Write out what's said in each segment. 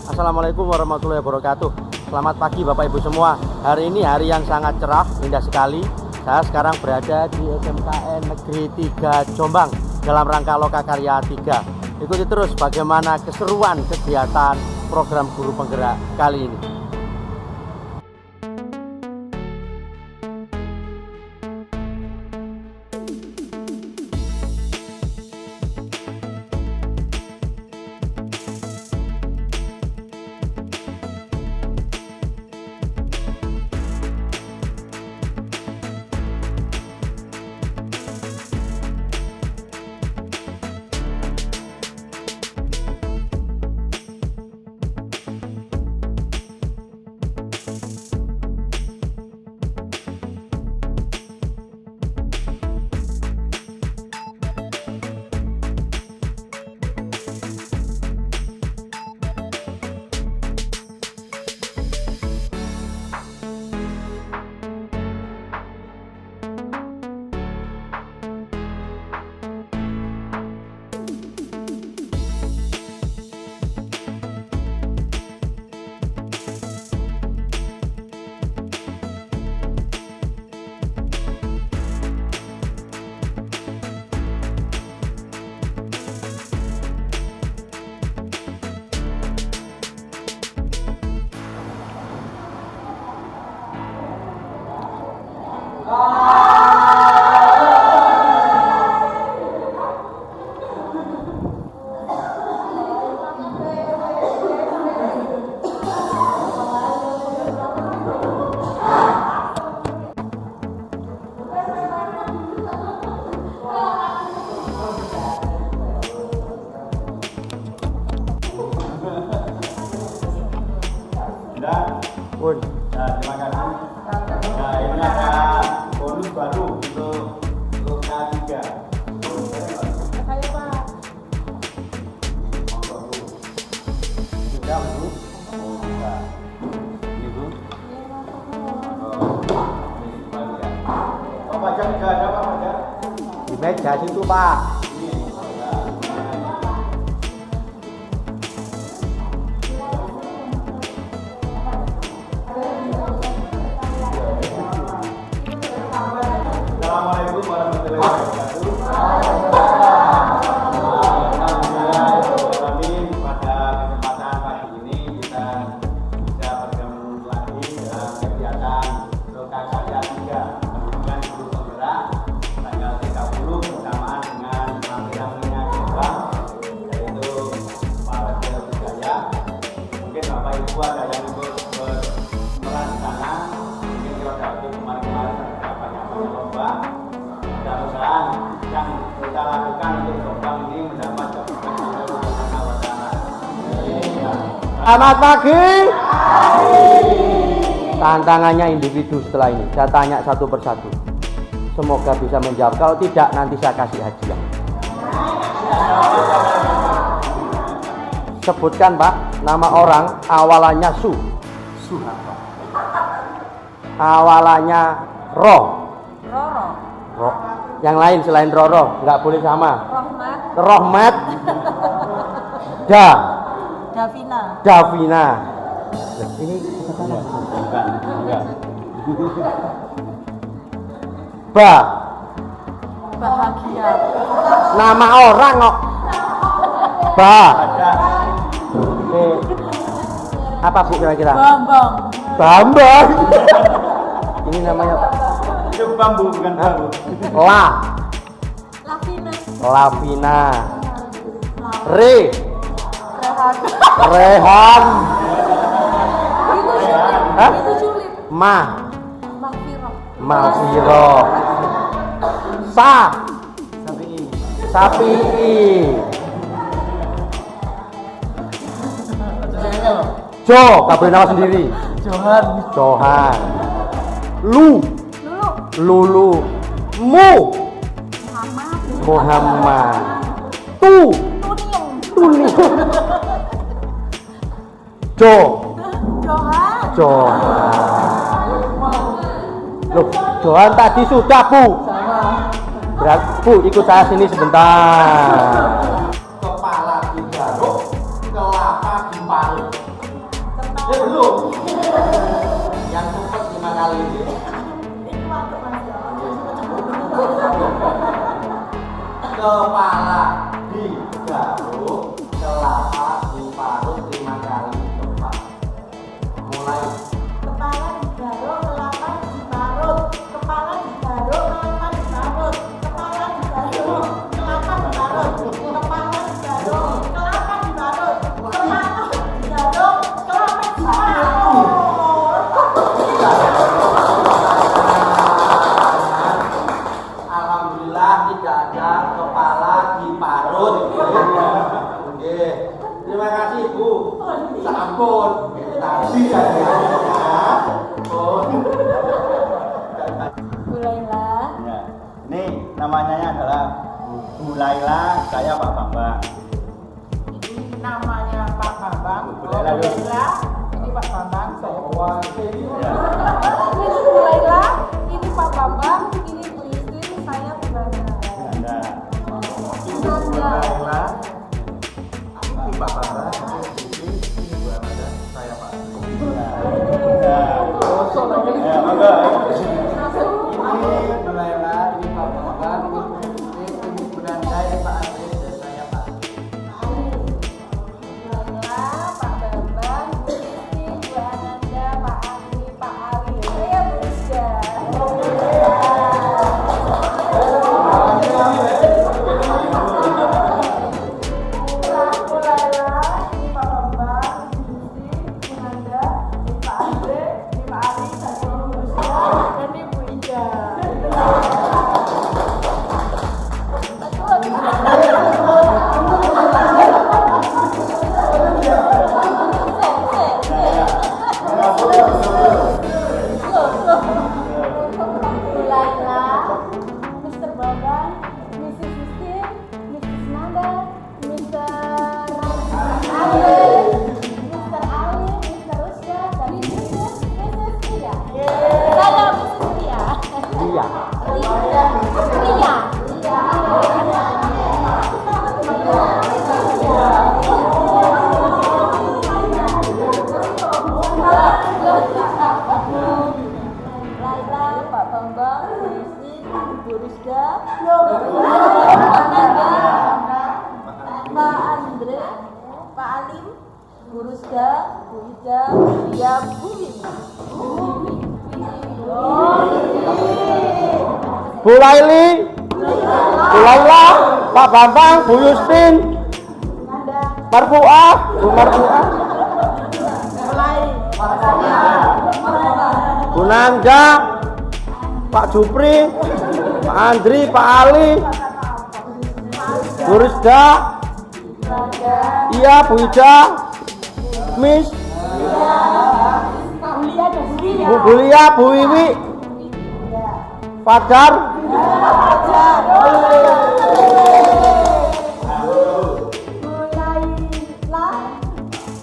Assalamualaikum warahmatullahi wabarakatuh. Selamat pagi Bapak Ibu semua. Hari ini hari yang sangat cerah, indah sekali. Saya sekarang berada di SMKN Negeri 3 Jombang dalam rangka Lokakarya 3. Ikuti terus bagaimana keseruan kegiatan program guru penggerak kali ini. Pun. Nah, terima kasih. Nah, ini ada bonus baru untuk K3. Saya Pak. Sudah, Bu? Oh, sudah. Ini, Bu? Ini kembali ya. Oh, pajak juga ada, Pak, pajak? Di meja situ, Pak. Assalamualaikum warahmatullahi wabarakatuh. Alhamdulillah, pada kesempatan pagi ini kita bisa bergabung lagi dalam kegiatan Lokakarya 3 pendidikan guru penggerak tanggal 30 bersamaan dengan penampilannya kita, yaitu Pak Raja Budaya. Mungkin Bapak Ibu ada yang ikut berperan di sana, mungkin kita dapat kemarin-kemarin ada banyak lomba. Mudah-mudahan yang kita lakukan untuk program ini mendapat keberkahan dari Allah Subhanahu wa Ta'ala. Selamat pagi. Tantangannya individu setelah ini. Saya tanya satu persatu. Semoga bisa menjawab. Kalau tidak, nanti saya kasih hadiah. Sebutkan, Pak, nama orang awalannya Su. Awalannya Ro. Roro. Ro. Yang lain selain Roro, nggak boleh sama. Rohmat. Rohmat. Davina. Davina. Ini Ba. Bahagia. Nama orang kok. Ba. Apa Bu kira-kira? Bambang. Bambang. Ini namanya Itu bambu bukan bambu. La. Lavina. Lavina. Re. Rehan. Rehan. Hah? Itu julid. Ma. Mahfiro. Mafiro. Sa. Sapi. Jo, gak boleh nama sendiri. Johan. Johan. Lu. Lulu. Lulu. Mu. Muhammad. Muhammad. Tu. Tuning. Jo. Johan. Loh, Johan tadi sudah, Bu. Berat, Bu, ikut saya sini sebentar. Kepala digaruk, kelapa diparut. Belum. Yang cepat 5 kali ini. Kepala digaruk, kelapa diparut 5 kali cepat. Mulai. Kepala digaruk, kelapa diparut. Kepala digaruk, kelapa diparut. Kepala digaruk, kelapa diparut. Kepala digaruk, kelapa diparut. Kepala digaruk, kelapa diparut. Alhamdulillah tidak ada kepala diparut. Oke. Terima kasih, Bu. Sampun. Tadi ya. Mulailah. Ya. Ini namanya adalah Bu Laila, saya Pak Bambang. Ini namanya Pak Bambang. Bu Laila, yuk. Ini Pak Bambang. Saya Ya. Ini mulailah. Ini Pak Bambang. Ini Bu Yustin. Saya Bu Nanda. Nah, Nanda. Laila, ini Pak Bambang, ini Bu Amanda, saya Pak. Ya, monggo. Ini Bu Laila, ini Pak Bambang, ini Bu Yustin, ini Bu Nanda, ini Pak Andri, dan saya Pak. Mulailah. Pak Bambang, Bu Yustin, Bu Ananda, Pak Andri, Pak Ali. Saya Bu Rizka. Mulailah. Ini Pak Bambang, Bu Yustin, Bu Nanda, ini Pak Andre, ini Pak Ali, saya Bu Rizka, dan ini Bu Ida. Mulailah. Mr. Bambang, Mrs. Yustin, Mrs. Nanda, Mr. Andre, Mr. Ali, Mr. Rusya, dan Mrs. Ria. Saya Mrs. Ria. Iya. Ria. Laila, Pak Bambang, Bu Yustin, Bu Rizka, Pak Nanda, Pak Andre, Pak Alim, Bu Rizka, Bu Ida, Bu Ria, Bu Wiwi. Bu Laili, Bu Laila, Pak Bambang, Bu Yustin, Nanda, Marfuah, Bu Marfuah, Bu Nanda, Pak Jupri, Pak Andri, Pak Ali, Bu Rizda, iya Bu Ida, Miss, Bu Bulia, Bu Wiwi, Fajar, Mulailah.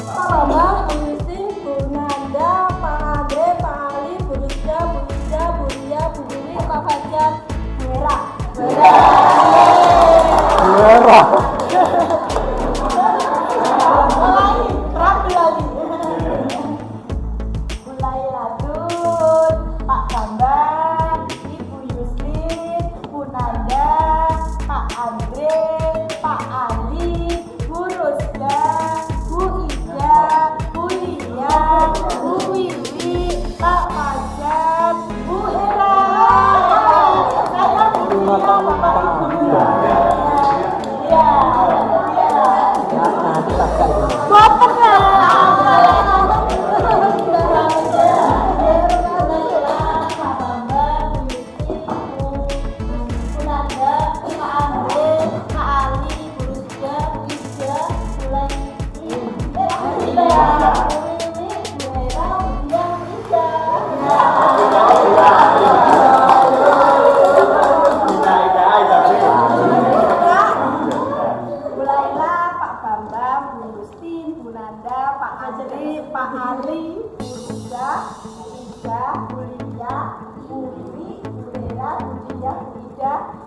Pak Bambang, Bu Yustin, Bu Nanda, Pak Andre, Pak Ali, Bu Rizka, Bu Ida, Bu Ria, Bu Wiwi, Pak Fajar, Bu Era. Merah, Mulai, rapi lagi. Mulai lanjut. Pak Bambang, Ibu Yustin, Bu Nanda, Pak Andre, Pak Ali, Bu Rusda, Bu Ida, Bu Lia, Bu Wiwi, Pak Fajar, Bu Era. Saya Bu Lia, Bapak Ibu. Ya, Bapak Kita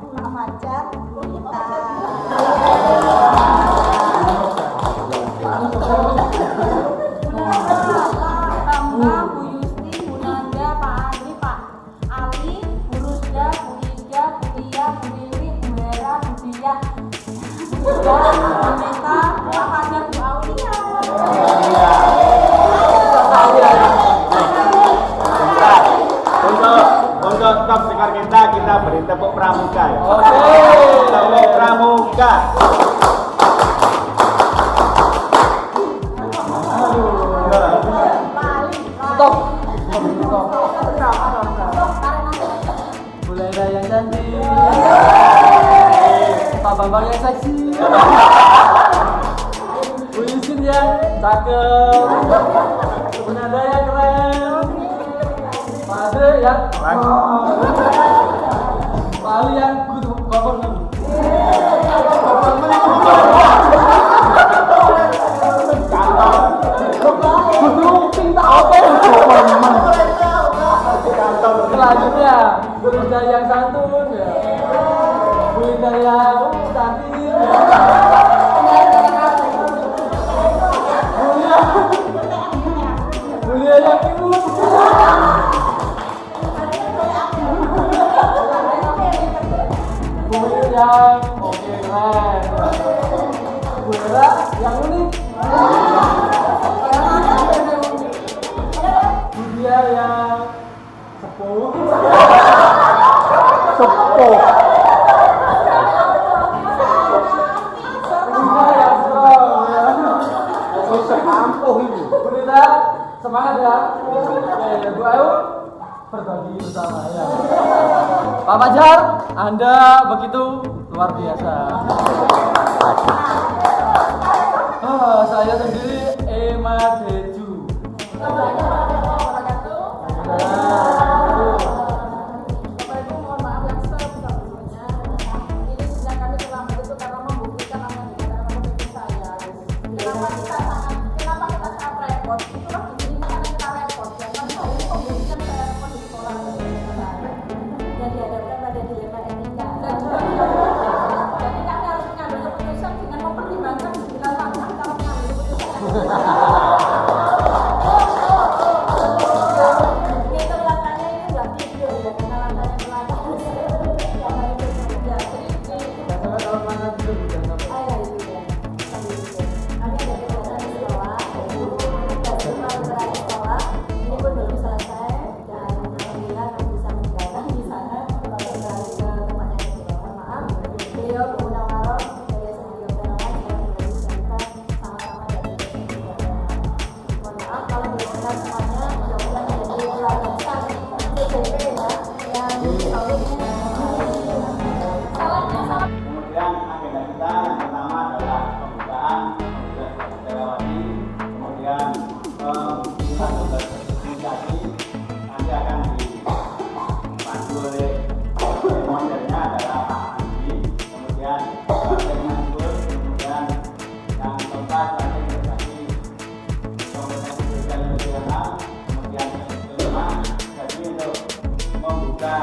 Pak Fajar, kita. Bambang, Bu Yusti, Bu Nanda, Pak Andri, Pak Ali, Bu Rusda, Bu Ida, Bu Lia, Bu Lili, Bu Hera, Bu Dia, Bu Nita, Pak Fajar, Bu Aulia. Untuk top stiker kita beri tepuk pramuka ya. Oke. Tepuk pramuka. Stop. Bu Lena yang cantik. Pak Bambang yang seksi. Bu Yusin yang cakep. Bu Nanda yang keren. Pak Andre yang Pak Ali yang good government. Selanjutnya Bu Rizda yang santun ya. Bu Ida yang cantik. Bu Lia yang imut. Bu Mir yang oke keren. Bu Hera yang unik. Bu Dia yang sepuh. Bunda yang strong ya. Bu Rita semangat ya. Oke, Bu Ayu berbagi bersama ya. Pak Fajar, Anda begitu luar biasa. Saya sendiri Emma Jeju. Bapak Ibu mohon maaf yang sebesar-besarnya. Ini sudah kami terlambat itu karena membuktikan apa yang dikatakan oleh saya. Kenapa kita sangat repot? Itulah begini karena kita repot. Ya, kami tahu ini pembuktian saya repot di sekolah. Dan dihadapkan pada dilema etika. Jadi kami harus mengambil keputusan dengan mempertimbangkan 9 langkah kalau mengambil keputusan. Itu langkahnya itu nggak video ya, karena langkahnya melangkah. Sampai tahun mana dulu bukan sampai. Kami ada kegiatan di sekolah, dari pelajaran sekolah, ini pun belum selesai dan alhamdulillah kami bisa meninggalkan di sana beralih ke tempatnya di bawah. Maaf, beliau pengguna warung dari semuanya undangan dan kembali kita sama-sama dari mohon maaf kalau belum benar semuanya, mudah-mudahan menjadi pelajaran besar CCP ya yang selalunya salahnya salah. Kemudian agenda kita yang pertama adalah pembukaan, kemudian dilewati, kemudian pembukaan berkomunikasi nanti akan dipandu oleh modelnya adalah Pak Andri, kemudian Pak Gur, kemudian yang keempat nanti berkasi kompetensi sosial emosional, kemudian kelima jadi untuk membuka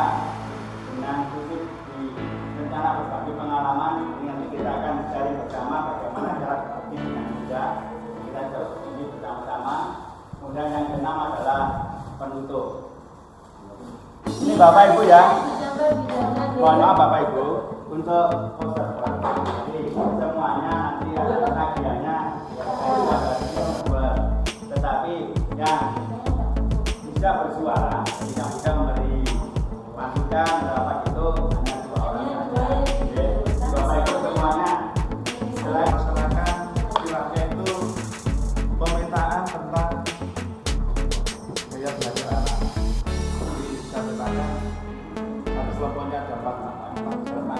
dengan khusus di rencana berbagi pengalaman yang kita akan cari bersama bagaimana cara berbagi dengan muda kita jauh ini bersama-sama. Kemudian yang keenam adalah penutup. Ini Bapak Ibu ya, mohon maaf Bapak Ibu untuk poster. Jadi semuanya nanti ada tagihannya tetapi yang bisa bersuara yang bisa memberi masukan rapat itu hanya 2 orang saja. Oke, Bapak Ibu semuanya selain Masyarakat istilahnya itu pemetaan tentang gaya belajar anak. Jadi saya bertanya, ada kelompoknya ada 4 serta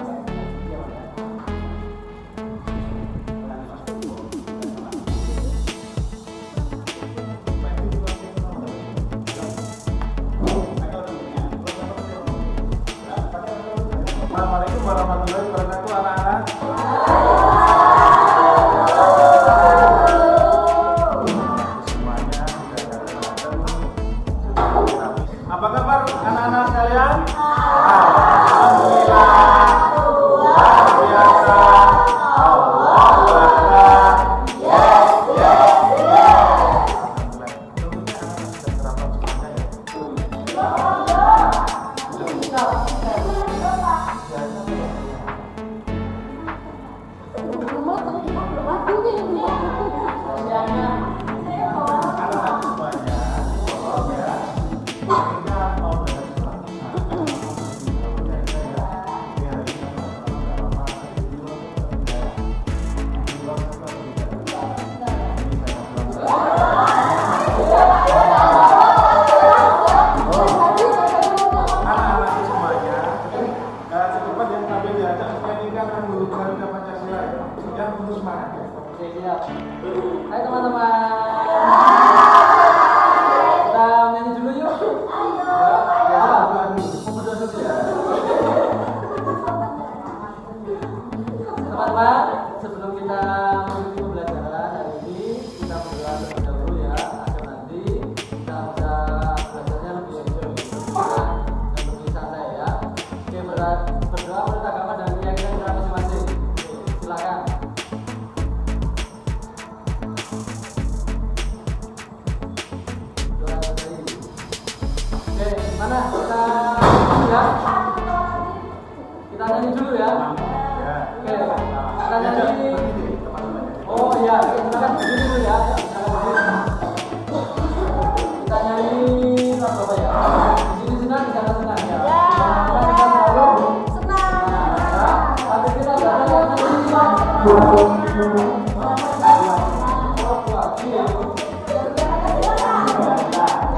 akan dulu Pramuka Pancasila ya. Yang untuk semangat ya. Oke, siap. Hai teman-teman. Kita nyanyi dulu yuk. Teman-teman, sebelum kita mengikuti pembelajaran hari ini, kita berdoa terlebih dahulu ya, agar nanti kita bisa belajarnya lebih dan lebih santai ya. Oke, berdoa menurut agama dan keyakinan kita masing-masing. Oke, silakan. Doa dari. Oke, mana kita ya? Kita nyanyi dulu ya. Oke, kita nyanyi. Oh iya, kita kan berdiri dulu ya. Kita nyanyi lagu apa ya? Di sini senang, di sana senang ya. Kita selalu senang. Tapi kita belajar nyanyi.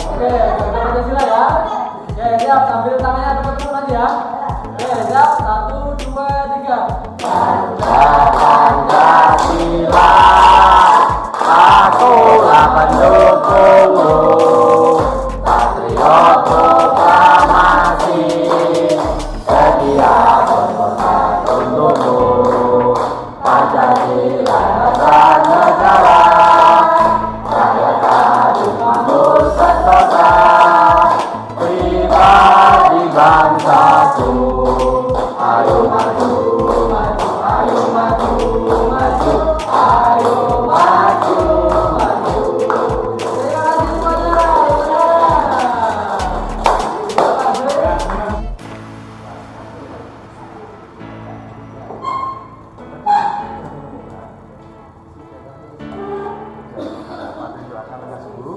Oke, kita Pancasila ya. Oke, siap. Sambil tangannya teman-teman lagi ya. Oke, siap. 1, 2, 3. Pancasila, akulah pendukungmu, patriot proklamasi, setia berkorban untukmu. Pancasila dan negara, rakyat adil makmur sentosa, pribadi bangsaku. Ayo maju, maju, ayo maju, maju, ayo maju, maju. Terima kasih semuanya. Silakan tegas guru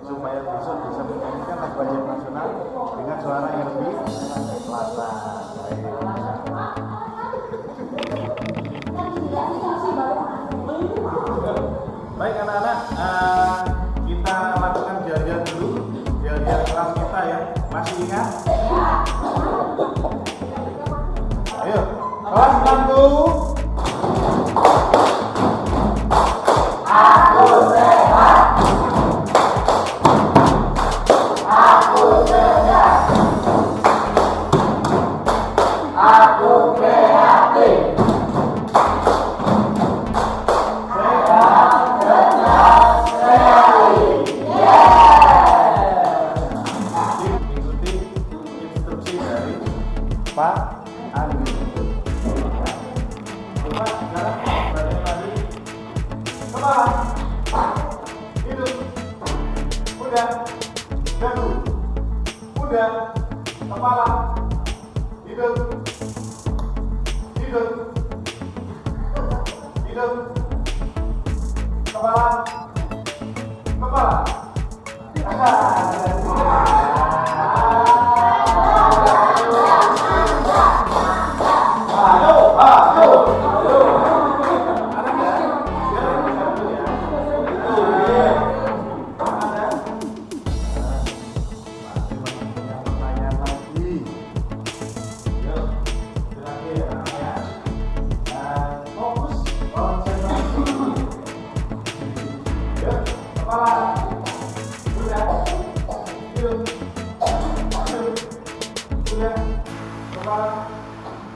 supaya besok bisa menyanyikan lagu wajib nasional dengan suara yang lebih kelasa. Baik anak-anak, kita lakukan jalan-jalan dulu, jalan-jalan kelas kita ya. Masih ingat? Ayo, kelas 1. Aku kreatif. Ikuti instruksi dari Pak Andi. Coba sekarang balik lagi. Kepala. Hidup. Udah. Dagu. Udah. Kepala. Hidup. Hidup. Hidup. Kepala. Kepala.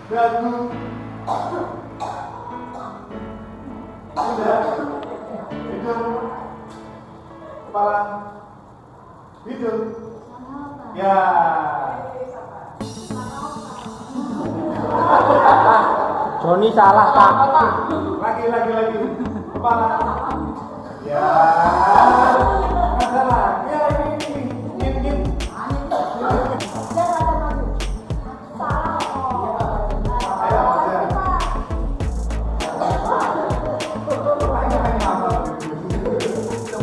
Dagu. Udah. Hidung. Kepala. Hidung. Ya. Joni salah tak? Lagi. Kepala. Ya. Masalah. Ya ini.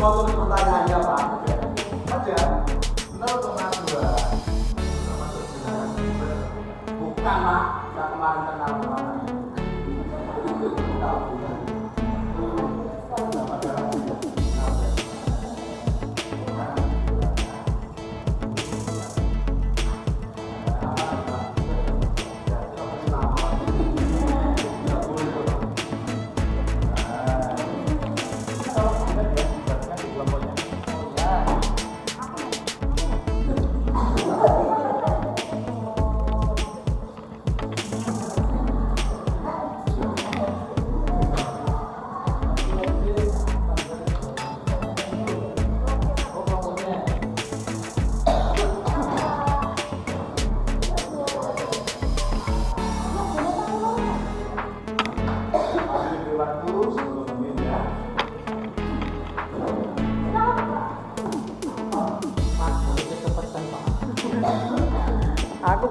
Pertanyaannya Pak. Aja. 0,2. Bukan Mak, yang kemarin kenal orang. Nah,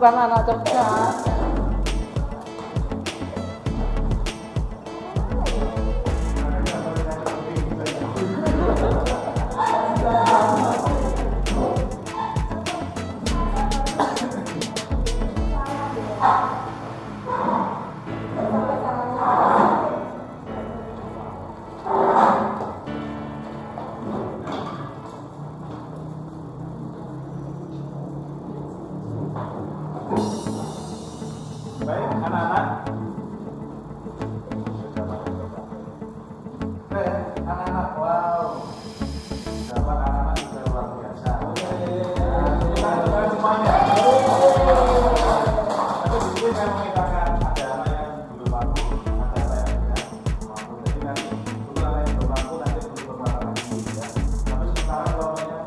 bukan anak cepat. Baik, anak-anak. Baik, anak-anak, wow. Dapat anak-anak juga luar biasa. Kita lakukan semuanya. Tapi di sini saya memetakan ada anak yang belum mampu, ada anak yang tidak mampu. Jadi nanti untuk anak yang belum mampu nanti belum bermain lagi ya. Tapi sementara kelompoknya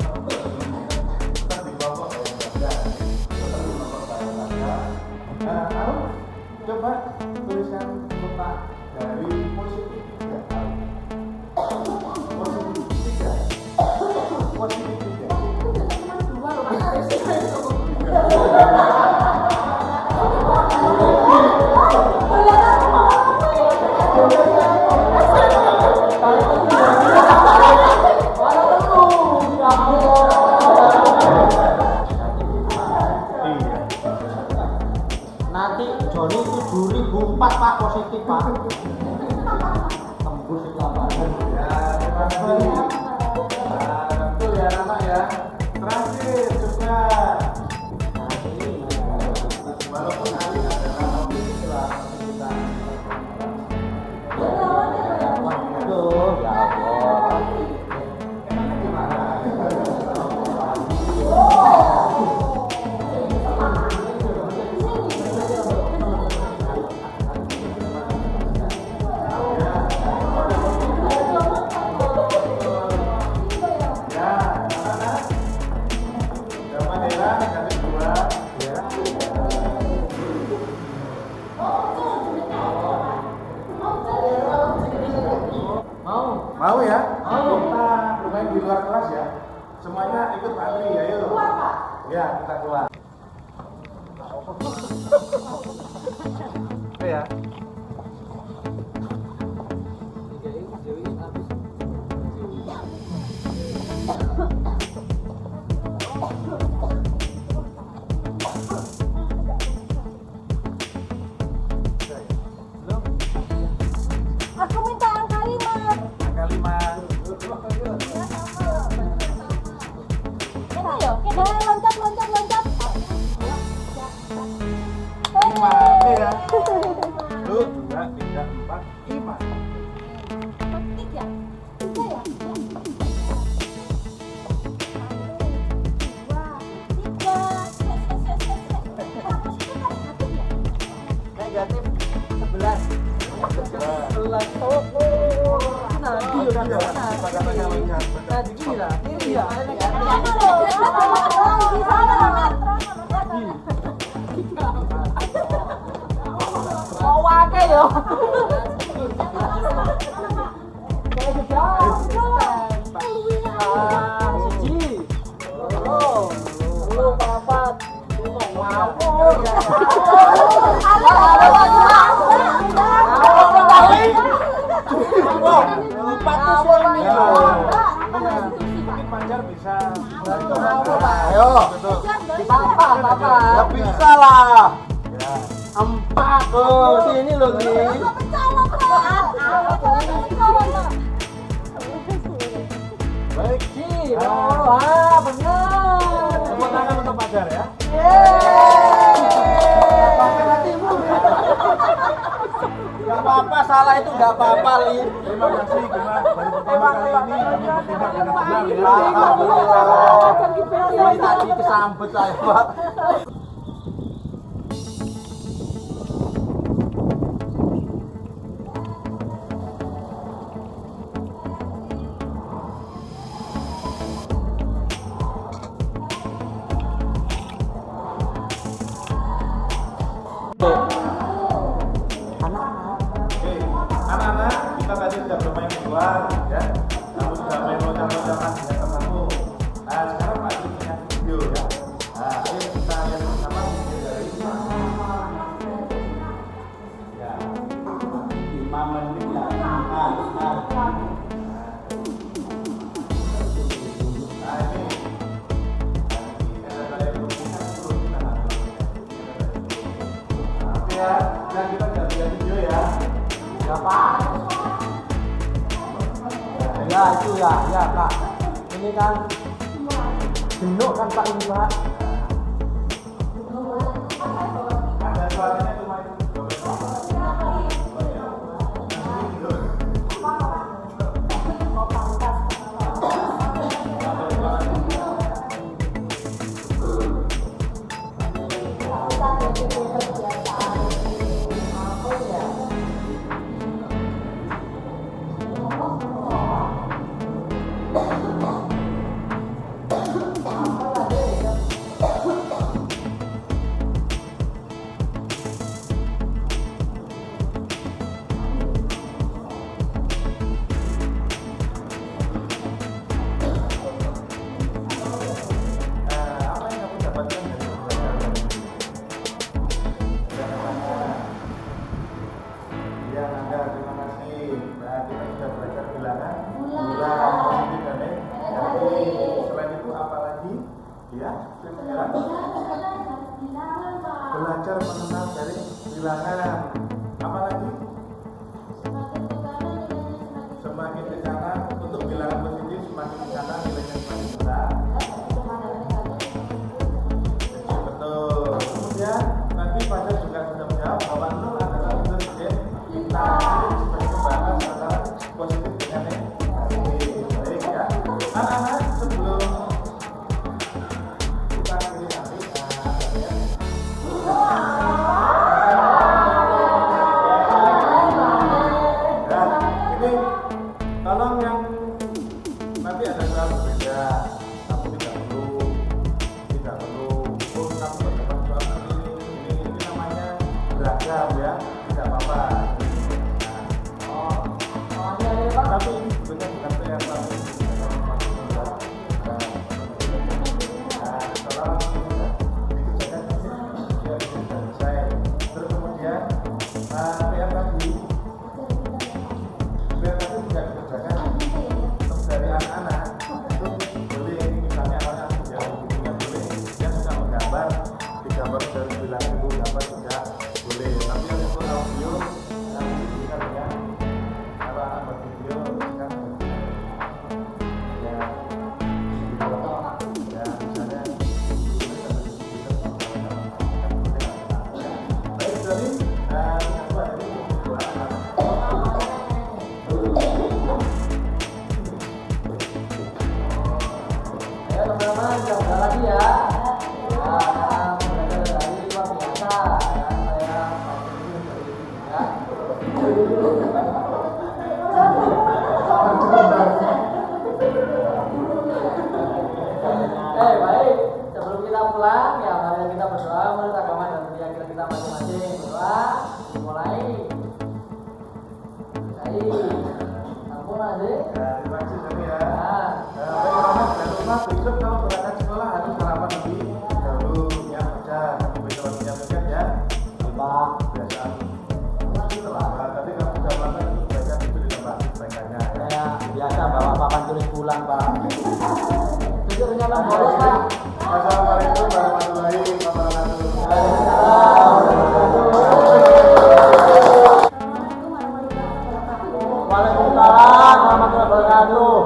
tetap di kelompok yang berbeda. Tetap di kelompok yang berbeda. Nah, harus coba tuliskan letak dari positif 3. Positif 3. Positif 3. Nanti Joni 7.004 Pak positif Pak. Tembus itu apa? Ya, terima kasih. Nah, tentu ya anak ya. Terakhir juga. Walaupun Ali adalah mahasiswa kita. Aduh, ya Allah. Emangnya gimana? Ya, anak-anak. Dapat era kali 2 ya. Mau ya? Mau. Kita bermain di luar kelas ya. Semuanya ikut Pak Andri ya, yuk. Keluar, Pak. Ya, kita keluar. Oke ya. Aku minta angka 5. Angka 5. Ayo, kita loncat. 5. Oke ya. 1, 2, 3, 4, 5. 3. 3 ya? 1, 2, 3. Negatif 11. 11. Tadi gila. Kiri ya. Mau wakai yo. Siji. Loro, papat. Mungkin Panjar bisa bantu. Ayo. Papa. Ya bisa lah. Ya. 4 loh, sini loh nih. Baik. Benar. Tepuk tangan untuk Panjar ya. Pakai hatimu. Gak apa-apa, salah itu gak apa-apa, Li. Terima kasih karena baru pertama kali ini kami bertindak dengan benar ya. Alhamdulillah. Ini tadi kesambet saya, Pak. Oke, anak-anak, kita tadi sudah bermain di luar ya. Kamu sudah main loncat-loncatan dengan temanmu. Nah, sekarang Pak Adi punya video ya. Nah, ayo kita lihat bersama video dari Ya Pak. Ya itu ya Kak. Ini kan jenuh kan Pak ini Pak. Ada suaranya cuma apa yang kamu dapatkan dari pembelajaran ini? Ada namanya ya Anda, terima kasih. Nah, kita sudah belajar bilangan bulan, positif dan negatif. Selain itu apa lagi? Ya, sekarang belajar mengenal dari bilangan. Apa lagi? Semakin ke kanan untuk bilangan positif, semakin ke kanan nilainya semakin besar. Betul. Kemudian nanti pada juga sudah menjawab bahwa 0 adalah unsur interaksi sebagai pembatas antara positif dengan negatif. Baik ya. Anak-anak sebelum kita akhiri nanti, ya. Nah, ini tolong yang nanti ada soal berbeda, kamu tidak perlu pun kamu dapat soal seperti ini namanya beragam ya, tidak apa-apa. Tapi ini sebenarnya bukan PR tapi tolong dikerjakan biar bisa selesai. Terus kemudian PR tadi tidak dikerjakan untuk dari anak-anak itu boleh, misalnya anak-anak yang bukunya boleh yang suka menggambar digambar dari bilangan itu gambar juga boleh, tapi yang untuk audio nanti bisa dengan kalau anak bervideo kan ya misalnya baik dari kedua ini kedua Ya teman-teman, jangan lupa lagi ya. Nah, belajar dari luar biasa. Ya, saya pakai dari ya. Baik. Sebelum kita pulang, ya mari kita berdoa menurut agama dan keyakinan kita masing-masing. Berdoa, dimulai. Baik. Ampun aja. terima kasih Dani ya. Nah. Baik Roman, jangan lupa besok kalau berangkat sekolah harus sarapan lebih dahulu ya, baca nanti besok menyampaikan ya. Pak. Kebiasaan tadi kamu sudah melakukan itu kebaikan itu ditambah kebaikannya ya. Saya biasa bawa papan tulis pulang Pak. Jujurnya Bang Boris, Pak. Assalamualaikum warahmatullahi wabarakatuh. Waalaikumsalam warahmatullahi wabarakatuh.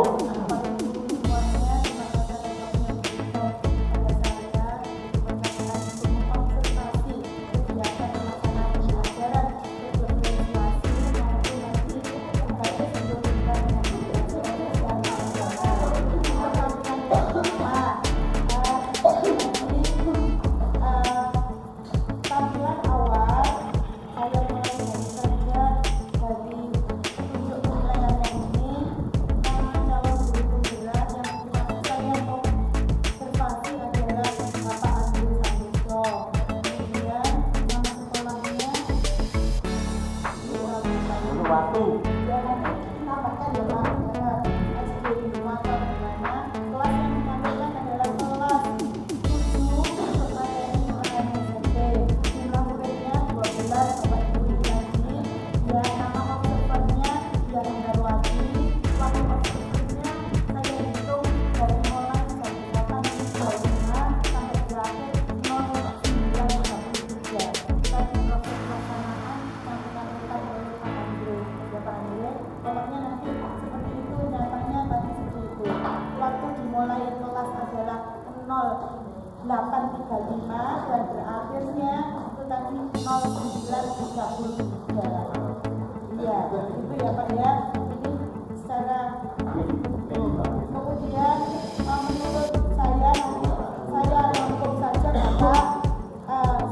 Tampilan awal saya mulai dari kerja dari untuk penilaiannya ini nama calon guru penggerak yang saya mau observasi adalah Bapak Andri Santoso. Kemudian nama sekolahnya Untuk waktu. ya nanti tambahkan ya Pak SD 5 atau gimana. Kelas yang ditampilkan adalah kelas 7 untuk materi pengenalan SMP. Jumlah muridnya 12 Bapak Ibu lagi. Ya nama observernya ya Hendarwati. Waktu observernya saya hitung dari mulai jam 8.35 sampai berakhir 09.33. Tadi proses pelaksanaan yang dilakukan oleh Pak Andri. 835 dan berakhirnya itu tadi 0933. Iya, itu ya Pak ya. Ini secara kemudian menurut saya langsung saja Bapak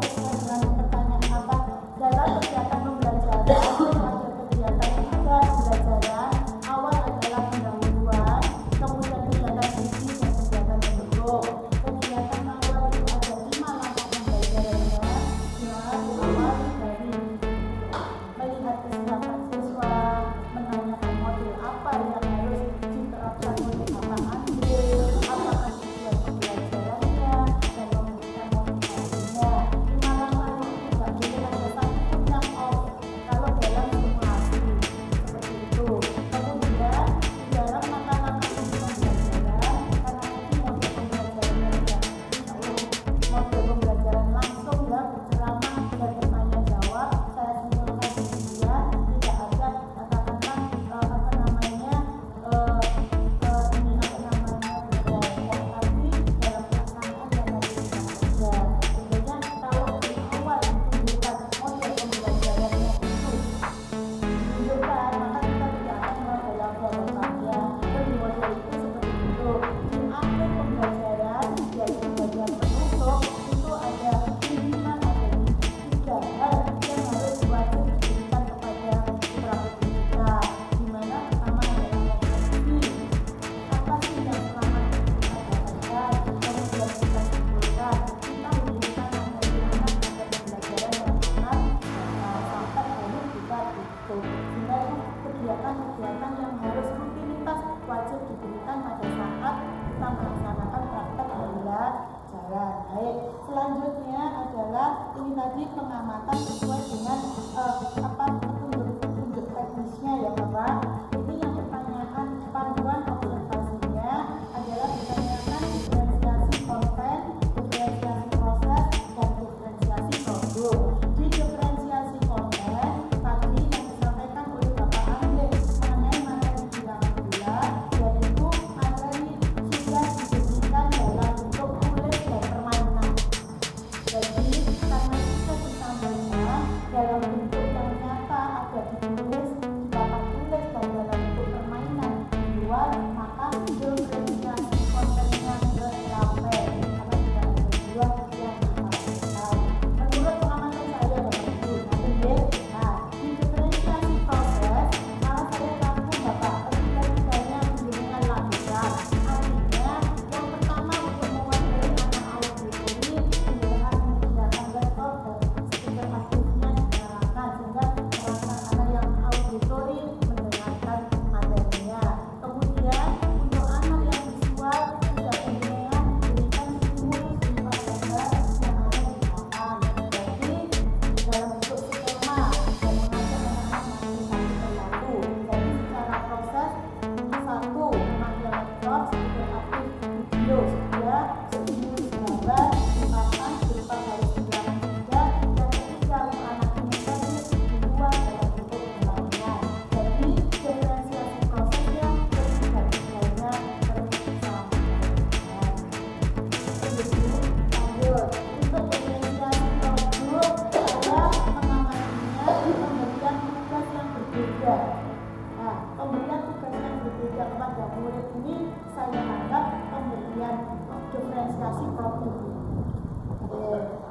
sesuai dengan pertanyaan apa dalam kegiatan pembelajaran ada kegiatan pembelajaran awal adalah pendahuluan, kemudian kegiatan visi dan kegiatan pendukung. Kegiatan awal itu ada 5 langkah pembelajarannya, dimulai dari melihat kesiapan siswa, menanyakan modul apa yang harus diterapkan oleh Bapak Andre, apakah tujuan pembelajarannya, dan memberikan motivasinya. 5 langkah itu tidak boleh ada satupun yang off kalau dalam simulasi seperti itu. Kemudian di dalam langkah-langkah pembelajaran, karena ini model pembelajarannya model pembelajaran langsung ya, berceramah dan bertanya jawab, saya simpulkan demikian, tidak ada katakanlah apa namanya tapi dalam pelaksanaan yang tadi kita ada. Sebenarnya kalau di awal ditunjukkan model pembelajarannya itu ditunjukkan, maka kita tidak akan dalam jawabannya. Jadi model itu seperti itu. Di akhir pembelajaran, yaitu bagian penutup, itu ada pimpinan, ada 3 hal yang harus wajib diberikan kepada praktisi kita. Di mana pertama adalah refleksi. Apa sih yang selama ini kita dapatkan? Kemudian kita simpulkan, kita hubungkan bagaimana pada pembelajaran yang benar sampai baru kita tutup. Sehingga kegiatan-kegiatan yang harus rutinitas wajib diberikan pada saat kita melaksanakan praktek pembelajaran. Baik, selanjutnya adalah ini tadi pengamatan sesuai dengan petunjuk teknisnya ya Bapak. Ini yang pertanyaan panduan observasinya adalah ditanyakan diferensiasi konten, diferensiasi proses, dan diferensiasi produk. Di diferensiasi konten tadi yang disampaikan oleh Bapak Andre mengenai materi bilangan bulan, yaitu materi sudah diberikan dalam bentuk tulis dan permainan. Jadi karena kita disampaikan dalam bentuk yang nyata, ada ditulis di papan tulis dan dalam bentuk permainan di luar, maka diferensiasi kontennya terapai karena tidak ada 2 yang disampaikan. Menurut pengamatan saya Bapak Ibu, nah di diferensiasi proses, malah saya rangkum Bapak ketika misalnya dengan laporan, artinya yang pertama untuk mewakili anak auditori dengan menggunakan laptop dan speaker aktifnya dinyalakan sehingga anak yang auditori mendengarkan materinya. Kemudian untuk anak yang visual sudah kemudian diberikan stimulus berupa gambar yang ada di papan. Jadi dalam bentuk skema dan mengajak anak-anak melakukan satu persatu. Jadi secara proses satu memakai laptop, speaker aktif video sudah, stimulus gambar di papan berupa garis bilangan 3. Yang ketiga untuk anak ini tadi dibuat dalam bentuk permainan. Jadi diferensiasi prosesnya ketiga-tiganya terpisah. Lanjut, untuk diferensiasi produk adalah mengamatinya pemberian tugas yang berbeda. Nah, pemberian tugas yang berbeda kepada murid ini saya anggap pemberian diferensiasi produk.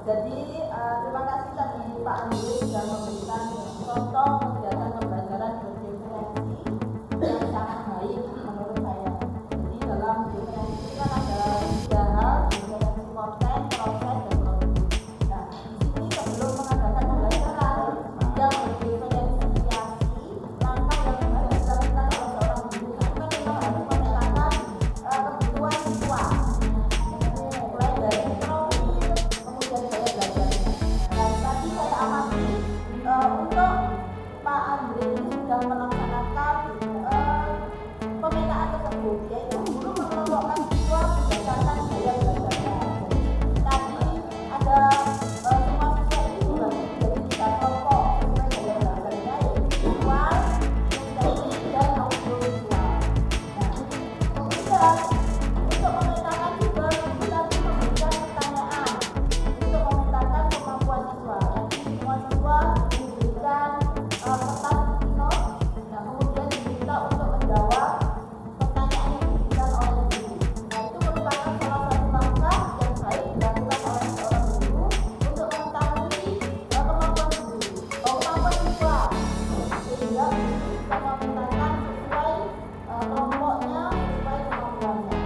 Jadi terima kasih tadi Pak Andre sudah memberikan contoh kegiatan pembelajaran berdiferensi yang sangat baik menurut saya. Jadi dalam diferensi itu kan ada 3 hal, diferensi konten, proses, dan produk. Nah, di sini sebelum mengadakan pembelajaran yang berdiferensiasi, langkah yang harus dilakukan oleh seorang guru kan memang harus memetakan kebutuhan siswa. Mulai dari profil, kemudian gaya belajarnya. Dan tadi saya amati untuk Pak Andre ini sudah melaksanakan pemetaan tersebut, yaitu guru mengelompokkan siswa berdasarkan gaya belajarnya. Jadi tadi ada semua siswa ini dibagi menjadi 3 kelompok sesuai gaya belajarnya, yaitu visual, kinestetik, dan audiovisual. Nah, kemudian untuk memetakan juga guru tadi memberikan pertanyaan memintakan sesuai kelompoknya, sesuai kemampuannya.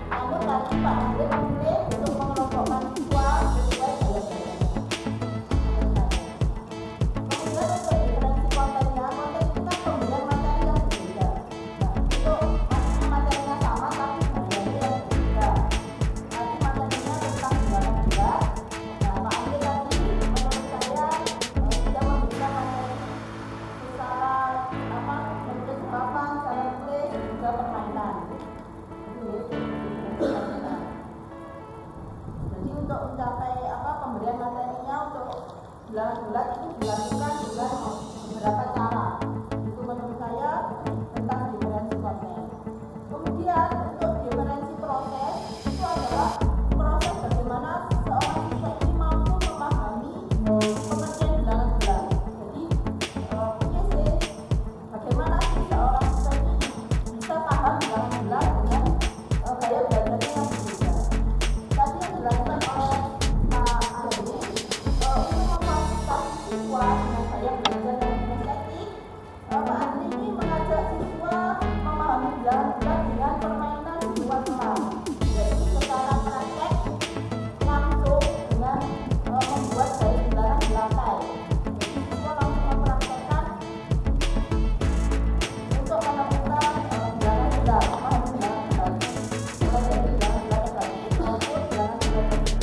Namun tadi Pak Andre memilih untuk mengelompokkan siswa sesuai gaya belajarnya. Kemudian untuk diferensi kontennya, konten itu kan pemberian materi yang berbeda. Nah, untuk materinya sama tapi pemberiannya yang berbeda. Tadi materinya tentang bilangan bulat. Nah, Pak Andre tadi menurut saya sudah memberikan materi secara bentuk ungkapan, cara tulis, juga permainan. Jadi untuk mencapai pemberian materinya untuk bilangan bulat itu dilakukan dengan beberapa cara. Itu menurut saya tentang diferensi konten. Kemudian untuk diferensi proses itu adalah proses bagaimana seorang siswa ini mampu memahami pengertian bilangan bulat. Jadi bagaimana sih seorang siswa ini bisa paham bilangan bulat dengan gaya belajarnya yang berbeda. Tadi yang dilakukan oleh Pak Andre untuk memfasilitasi siswa dengan gaya belajar yang estetik, Pak Andre ini mengajak siswa memahami bilangan bulat dengan permainan di luar kelas, yaitu secara praktek langsung dengan membuat garis bilangan di lantai. Jadi siswa langsung mempraktekkan untuk menemukan bilangan bulat, memahami bilangan bulat, mulai dari bilangan bulat negatif maupun bilangan bulat positif.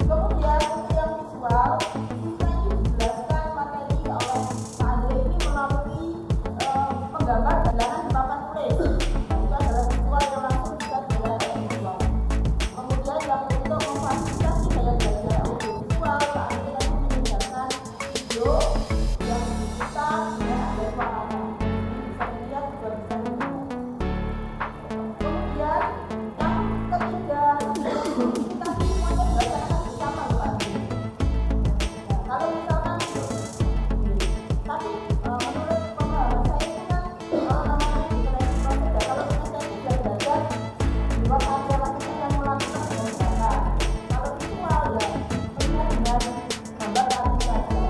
Kemudian untuk yang visual, siswa ini dijelaskan materi oleh Pak Andre ini melalui menggambar bilangan di papan tulis. Nah, itu adalah visual yang langsung bisa dilihat oleh siswa. Kemudian yang untuk memfasilitasi gaya belajar audiovisual, Pak Andre tadi menyediakan video yang diputar dengan ada suaranya. Bisa dilihat juga bisa dengar. Kemudian yang ketiga, kita semuanya dilaksanakan bersama Pak Andre. Nah, kalau misalkan tapi menurut pemahaman saya itu kan namanya diferensi proses ya. Kalau kita tadi sudah belajar di luar aja kita yang melakukan dengan cara. Kalau visual ya melihat dengan gambar tadi saja.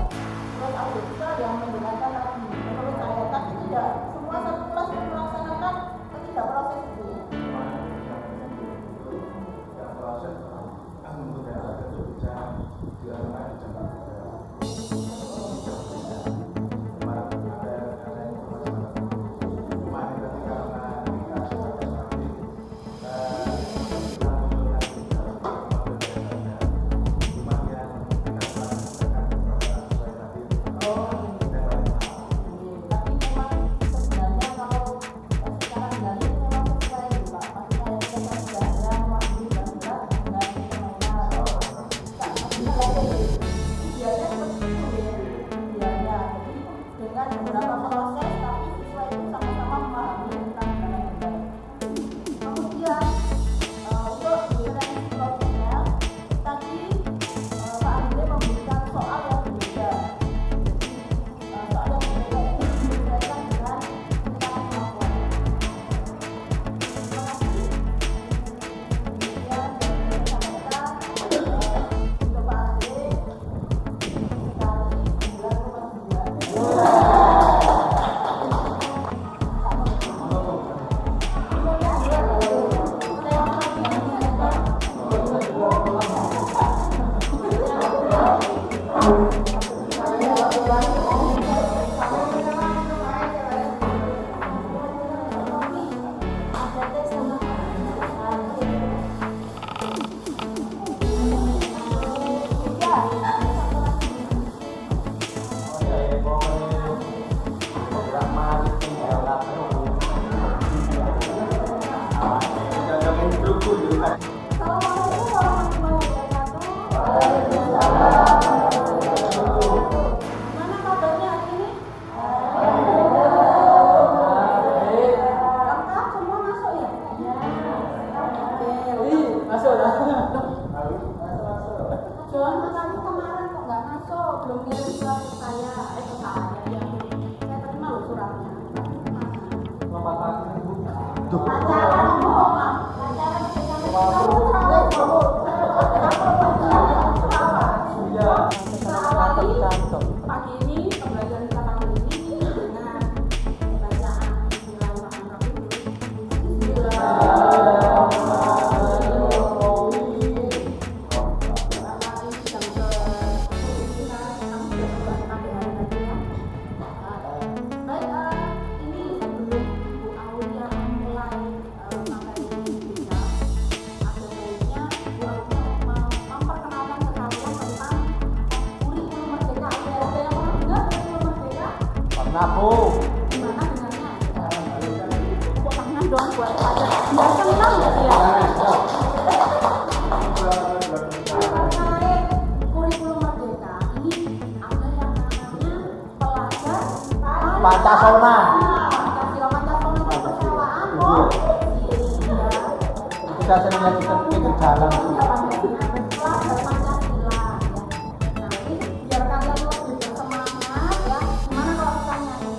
Terus audiovisual yang mendengarkan tadi. Menurut saya tapi tidak semua satu kelas yang melaksanakan ketiga proses itu. yang proses kan untuk yang ada itu bisa dilakukan di jangka panjang. Kemarin ada informasi kemarin ketika kita sebagai nanti kita munculkan cuma yang kita melakukan sesuai tadi Tapi memang sebenarnya kalau secara kendali itu memang sesuai gitu Pak. Pasti kayak kita sudah ada mewakili bangunan dengan permainan atau pasti kalau idealnya seperti itu ya. Idealnya jadi dengan beberapa proses tapi siswa itu sama-sama memahami tentang bilangan bulat. Kemudian untuk diferensi prosesnya tadi Pak Andre memberikan soal yang berbeda. Soal yang berbeda itu disesuaikan dengan tingkat kemampuan. Terima kasih. Kemudian yang saya sampaikan untuk Pak Andre sekali 'Pagi ini pembelajaran kita pagi ini dengan aku. Gimana dengannya? Tepuk tangan dong buat pelajar. Biar senang ya. Terkait kurikulum merdeka ini ada yang namanya pelajar Pancasona. Pancasila itu persewaan kok. Kita sering lanjutkan ke jalan. Pelajar Pancasila ya. Nanti biar kalian lebih bersemangat ya. Gimana kalau kita nyanyi?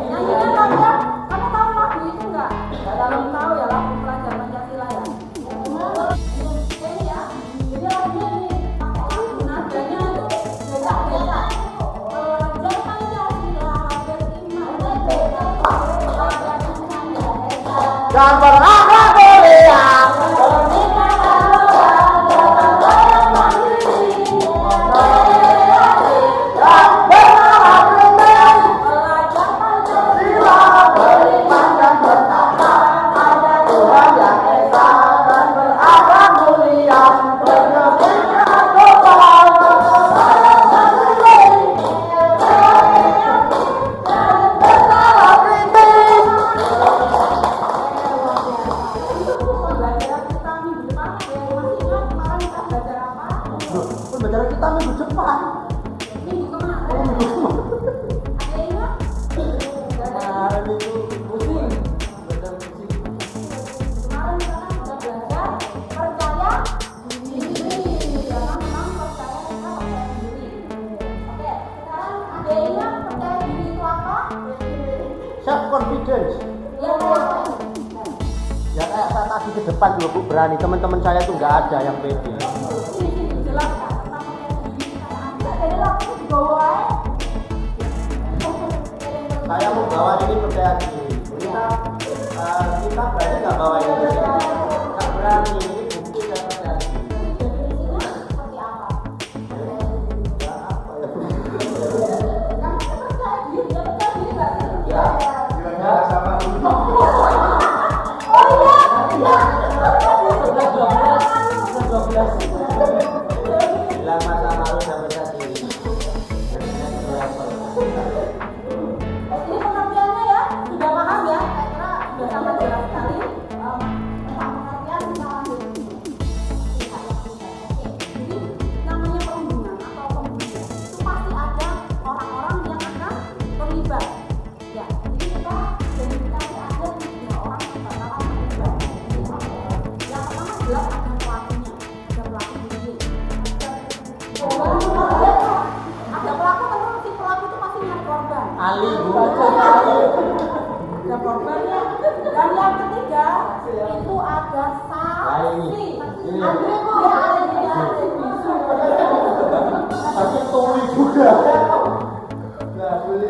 Nyanyinya dong ya. Kamu tahu lagu itu enggak? Belum tahu ya lagu pelajar Pancasila ya. Ini ya. Jadi lagunya ini pakai lagu nadanya itu beda-beda. Pelajar Pancasila beriman Dan berakhlak mulia. Pembelajaran kita minggu depan. minggu kemarin. Ada ingat? Kemarin itu pusing, belajar pusing. Kemarin kita kan sudah belajar percaya diri. Karena memang percaya kita percaya diri. Oke, sekarang ada ingat percaya diri itu apa? Self confidence. Ya, Ya kayak saya tadi ke depan dulu Bu berani. Teman-teman saya tuh nggak ada yang pede. ini jelaskan tentang percaya diri kayak apa. Jadi langsung dibawa. Saya mau bawa ini percaya diri. Kita berani nggak bawa ini? Nggak berani. Ini bukti saya percaya diri. Definisinya seperti apa? Ya apa ya? Kamu percaya diri, ya percaya diri nggak sih? Ya. Kira-kira sama Oh iya, iya. Sudah 12. Bilang masa lalu saya percaya diri. Ini pengertiannya ya, sudah paham ya? Saya kira sudah sangat jelas sekali tentang pengertian kita lanjut. Jadi namanya perundungan atau pembunuhan itu pasti ada orang-orang yang akan terlibat. Ya, jadi kita identifikasi ada 3 orang yang bakalan terlibat. Yang pertama jelas ada pelakunya, ada pelaku bullying. Ada pelaku tentu si pelaku itu pasti nyari korban. Ali Bu. Ada korbannya. Dan yang ketiga itu ada saksi. Ini. Andre Bu, ya ada bisu. Tapi tuli juga. Nah, boleh.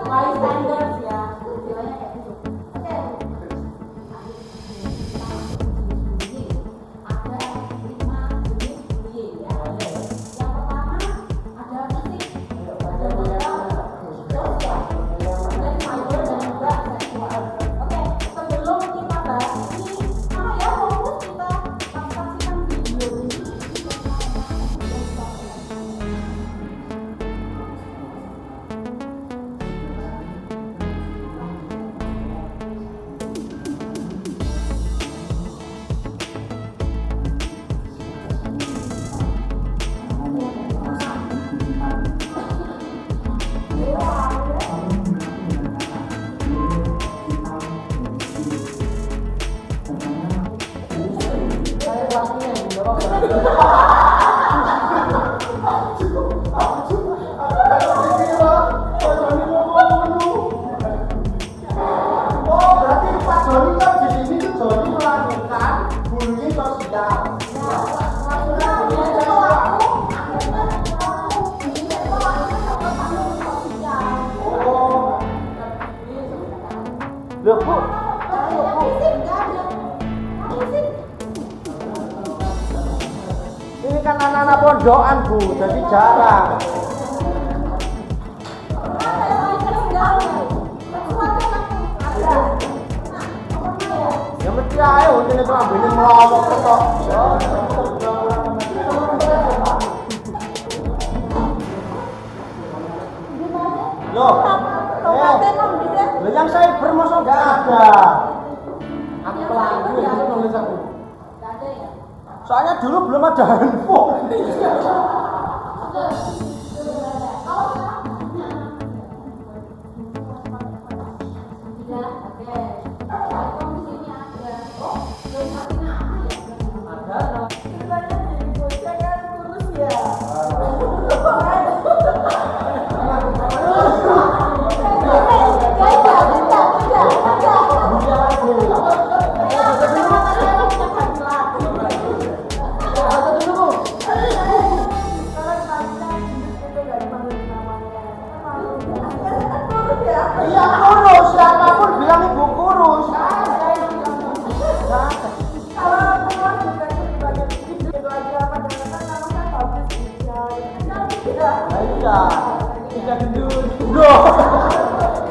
Bystanders ya, istilahnya kayak gitu. Oke. Ada 5 jenis bullying ya. Yang pertama ada fisik, ada verbal, sosial, dan cyber dan juga seksual. Oke, sebelum kita bahas ini, sama ya fokus kita saksikan video ini. Oh, berarti Pak Joni kan di sini tuh Joni melakukan bullying sosial. Oh, loh Bu, ini kan anak-anak pondokan Bu, jadi jarang. Ya mesti ae ini kelambine melawok ketok. Loh, Tongkatnya kamu bisa. loh yang saya bermaksud nggak ada. Aku pelaku ya, itu nulis aku. Nggak ada ya. Soalnya dulu belum ada handphone. Iya kurus, siapapun bilang ibu kurus. Iya, Tidak gendut. loh.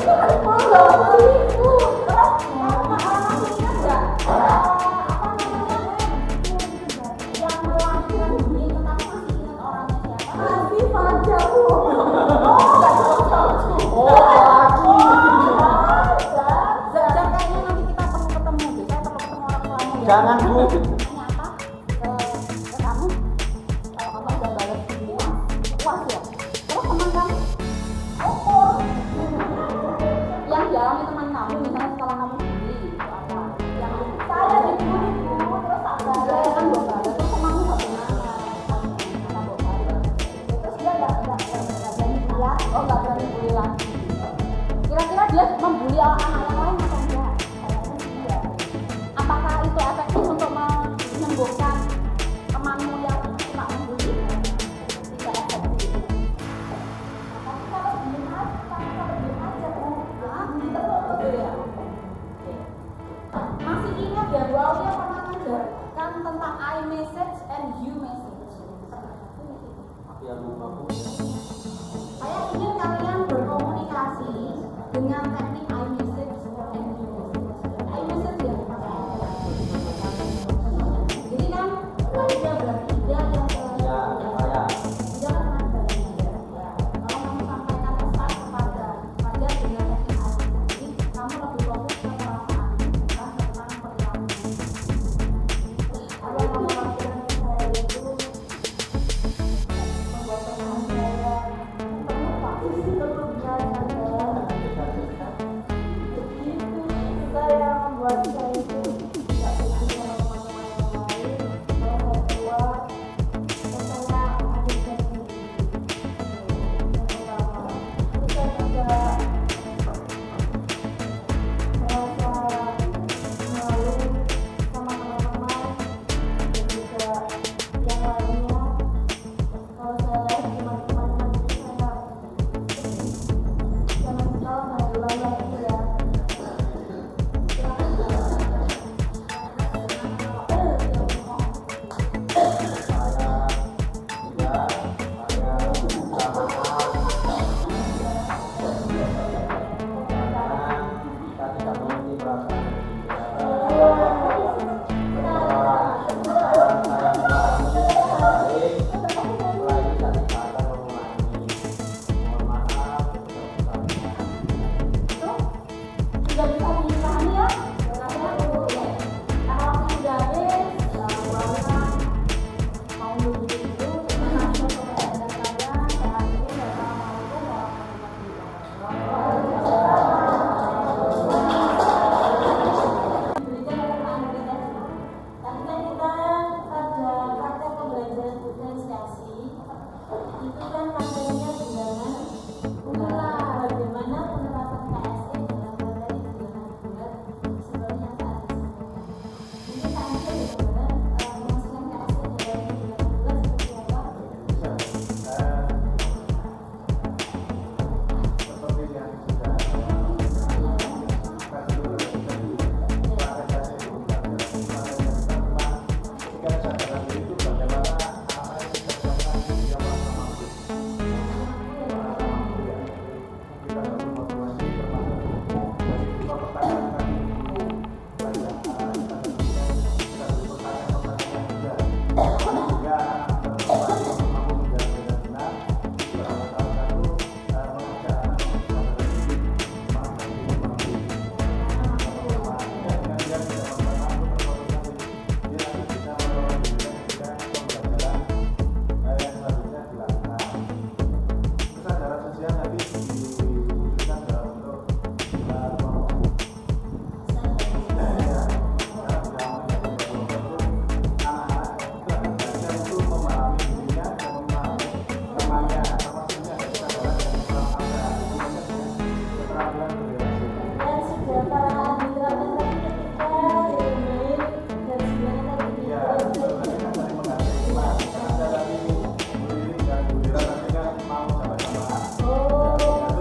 Jangan Bu. Yang dialami teman kamu misalnya setelah kamu bully itu apa? Yang saya dibully Bu, terus sabar kan gue balas terus kamu nggak benar terus dia nggak berani bully lagi. Oh nggak berani bully lagi. Kira-kira dia membully anak yang lain atau enggak? Kayaknya iya. Apakah itu efektif untuk menyembuhkan temanmu yang cuma membully? Tidak efektif. Tapi kalau diem aja Bu. Masih ingat ya Bu Aulia pernah mengajarkan tentang I message and you message. Ya lupa Bu. Saya ingin kalian berkomunikasi dengan teknik I message and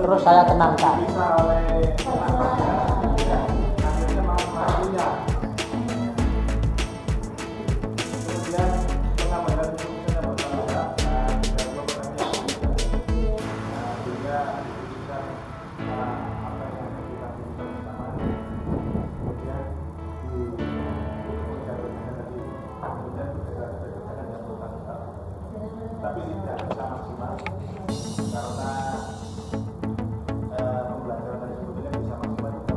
terus saya tenangkan. bisa oleh anak-anaknya, ya. Akhirnya mau melakukannya. Kemudian penambahan instruksinya berbeda, dan programnya sehingga bisa apa yang kita butuhkan bersama. Kemudian di jadwalnya tadi, kemudian bisa ada tetap, tapi tidak bisa maksimal karena pembelajaran dari sebetulnya bisa maksimal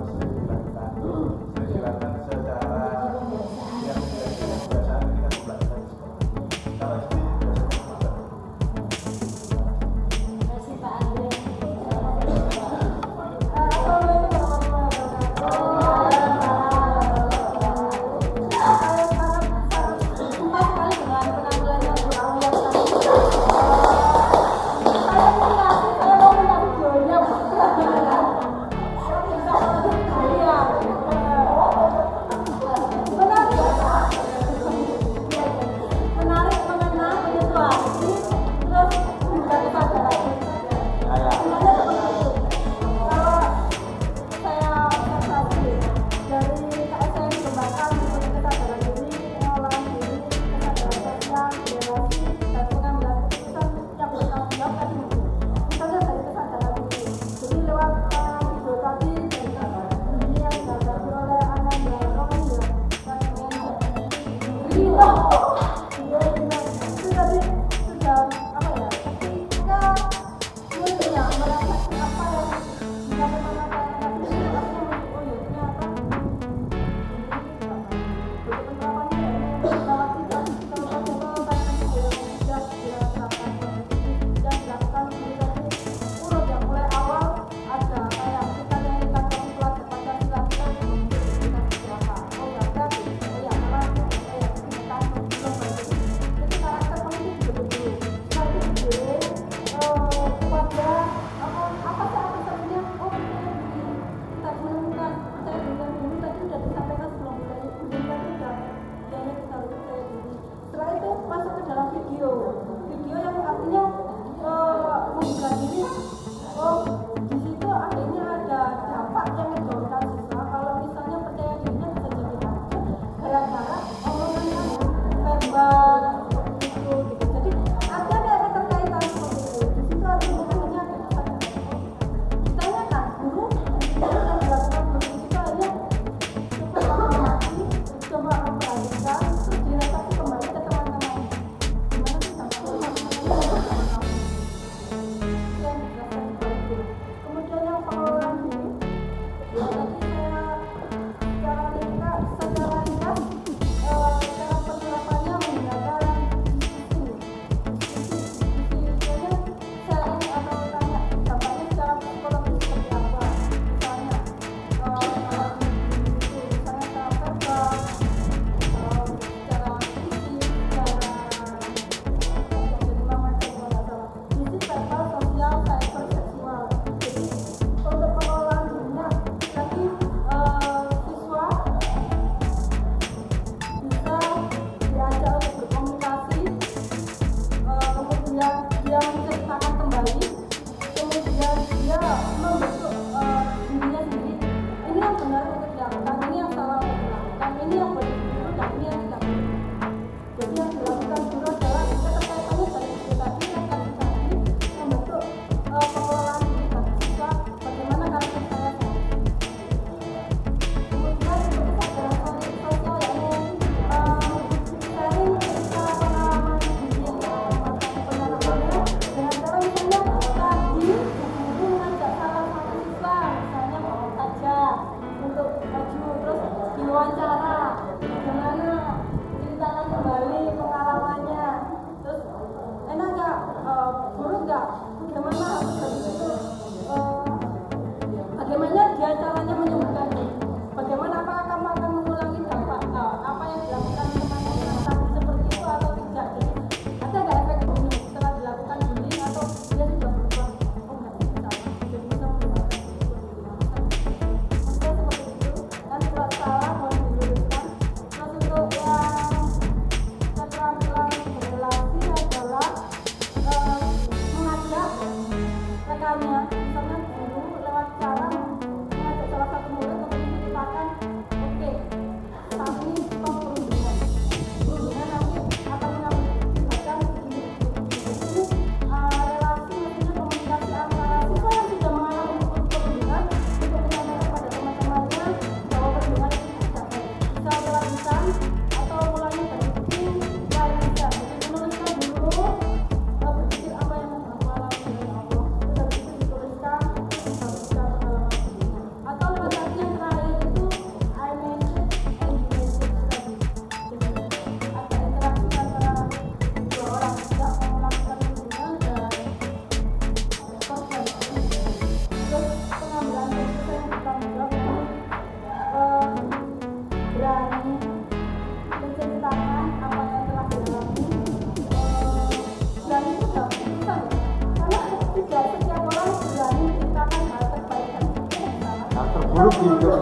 buruk di hidup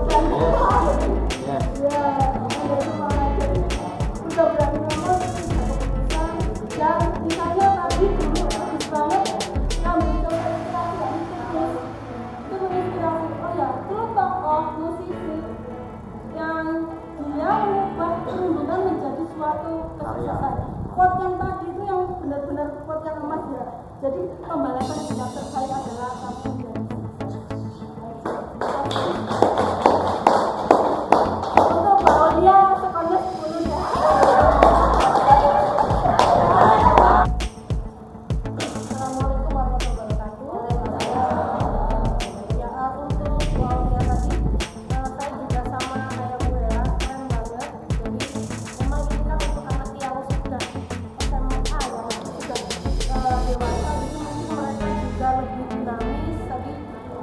semua. Yes. Ya, ada semangat jadi udah berani ngomong tidak keputusan dan misalnya tadi dulu bagus banget ngambil contoh inspirasi dari siklus itu menginspirasi oh ya itu tokoh musisi yang dia mengubah kerumunan menjadi suatu kesuksesan. Quote yang tadi itu yang benar-benar quote yang emas ya. Jadi pembalasan tidak terbaik adalah satu dari untuk Mbak Olia sekolahnya 10 ya. Assalamualaikum warahmatullahi wabarakatuh. Ya untuk Mbak Olia tadi saya juga sama kayak Bu Ella, keren banget. Jadi memang ini kan untuk anak yang sudah SMA ya, sudah dewasa, jadi mungkin mereka juga lebih dinamis. Tadi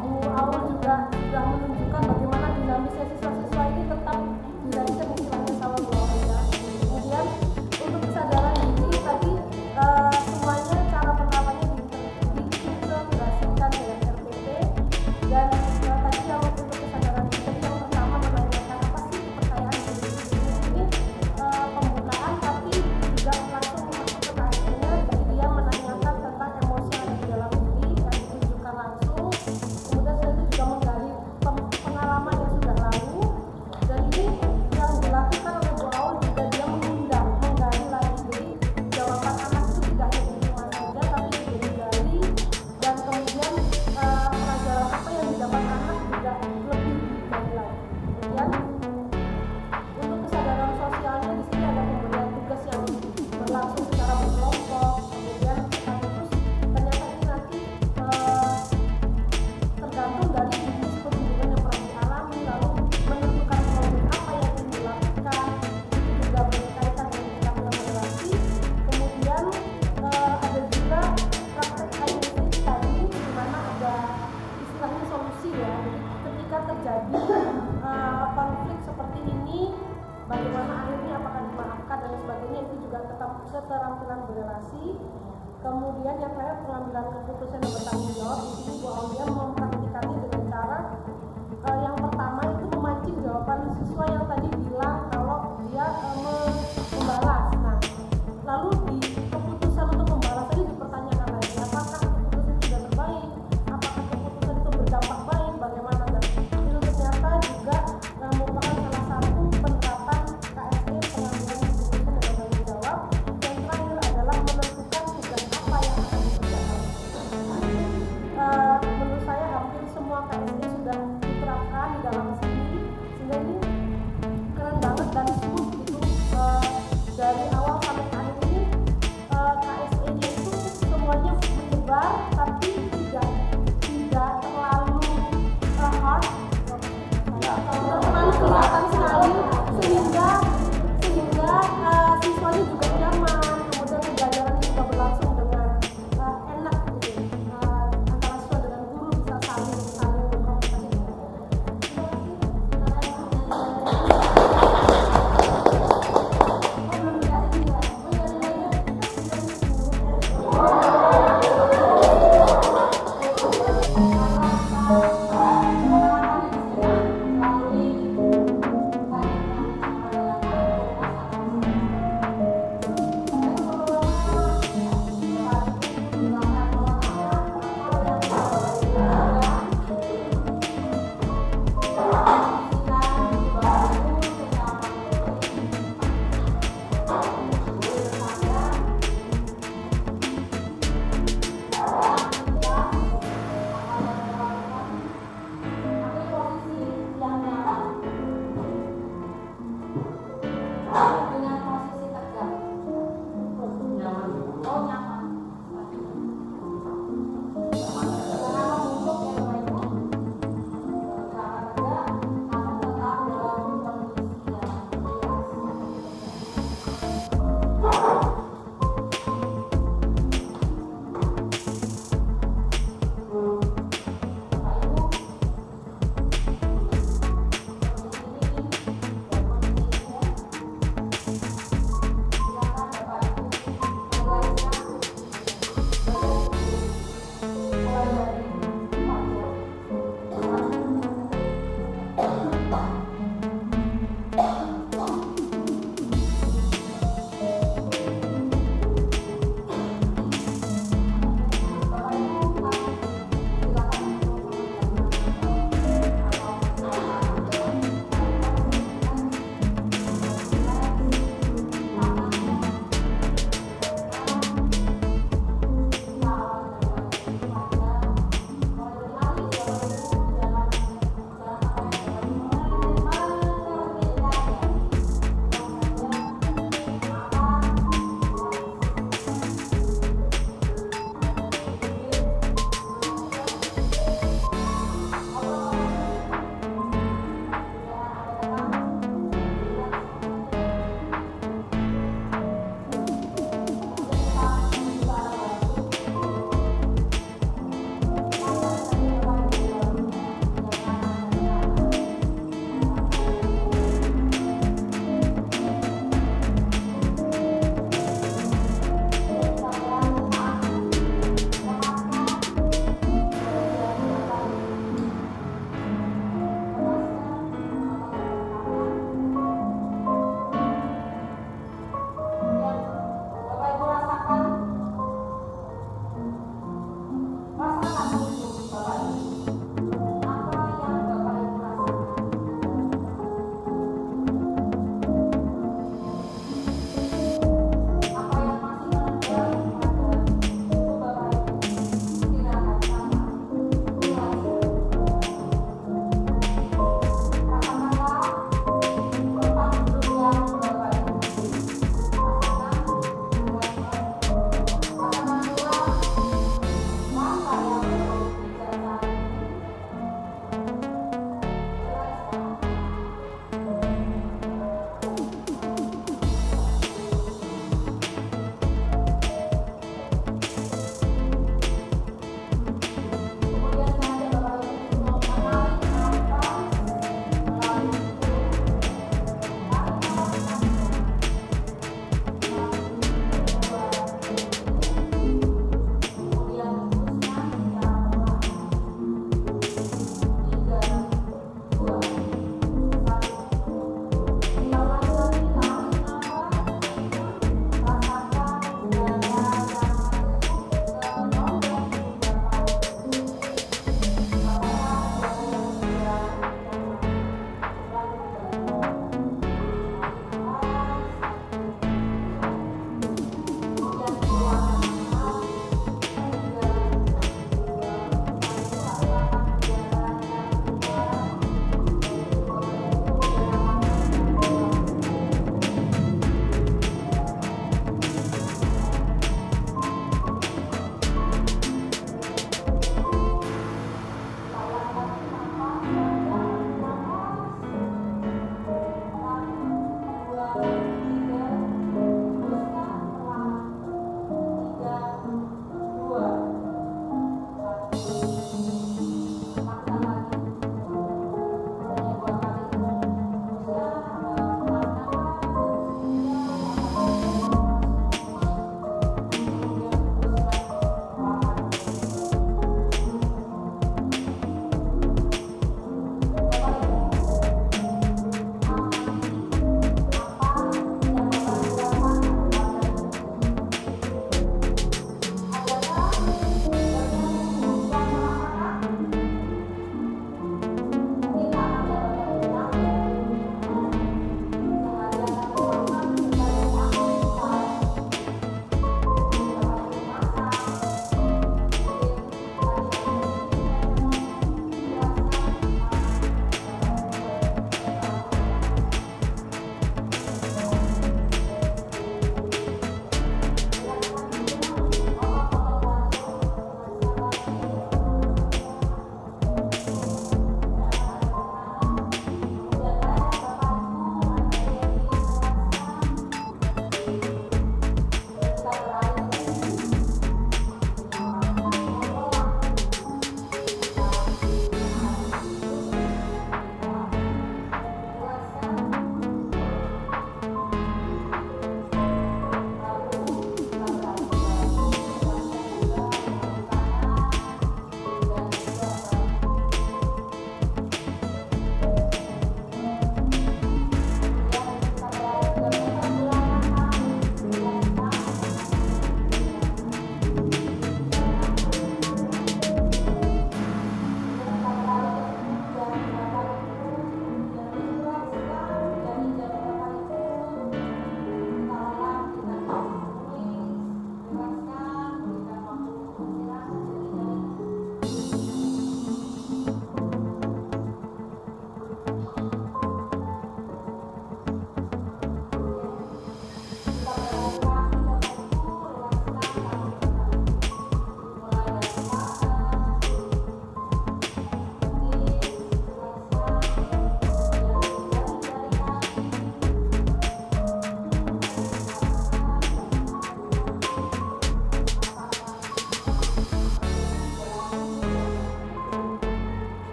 Bu Aul juga sudah menunjukkan bagaimana dinamisnya siswa-siswa ini tetap dinamis istilahnya sama Bu Aul ya. Kemudian untuk kesadaran diri tadi semuanya cara penerapannya diintegrasikan dengan RPP dan tadi yang untuk kesadaran diri tadi yang pertama menanyakan apa sih kepercayaan diri ini pembukaan tapi juga langsung masuk ke akhirnya jadi dia menanyakan tentang emosi yang ada di dalam diri yang ditunjukkan langsung. Kemudian saya juga menggali pengalaman yang sudah lalu dan ini yang dilakukan oleh Bu Aul juga dia mengundang menggali lagi jadi jawaban anak itu tidak hanya di rumah saja tapi juga digali dan kemudian pelajaran apa yang didapat anak juga lebih digali lagi. Kemudian untuk kesadaran sosialnya di sini ada pemberian tugas yang berlangsung secara berkelompok. Kemudian sekaligus ternyata ini nanti tergantung dari jenis pertunjukan yang pernah dialami lalu menentukan program apa yang ingin dilakukan itu juga berkaitan dengan keterampilan relasi. Kemudian ada juga praktek IMC tadi di mana ada istilahnya solusi ya. Jadi ketika terjadi konflik seperti ini bagaimana akhirnya apakah dimaafkan dan sebagainya itu juga tetap keterampilan berrelasi. Kemudian yang terakhir pengambilan keputusan dan bertanggung jawab di sini Bu Aulia mempraktikannya dengan cara yang pertama itu memancing jawaban siswa yang tadi bilang kalau dia membalas. Nah, lalu di keputusan untuk membalas ini dipertanyakan lagi apakah keputusan itu sudah terbaik, apakah keputusan itu berdampak baik, bagaimana dan itu ternyata juga merupakan salah satu penerapan KSE pengambilan keputusan dan bertanggung jawab. Yang terakhir adalah menentukan tugas apa yang akan dikerjakan.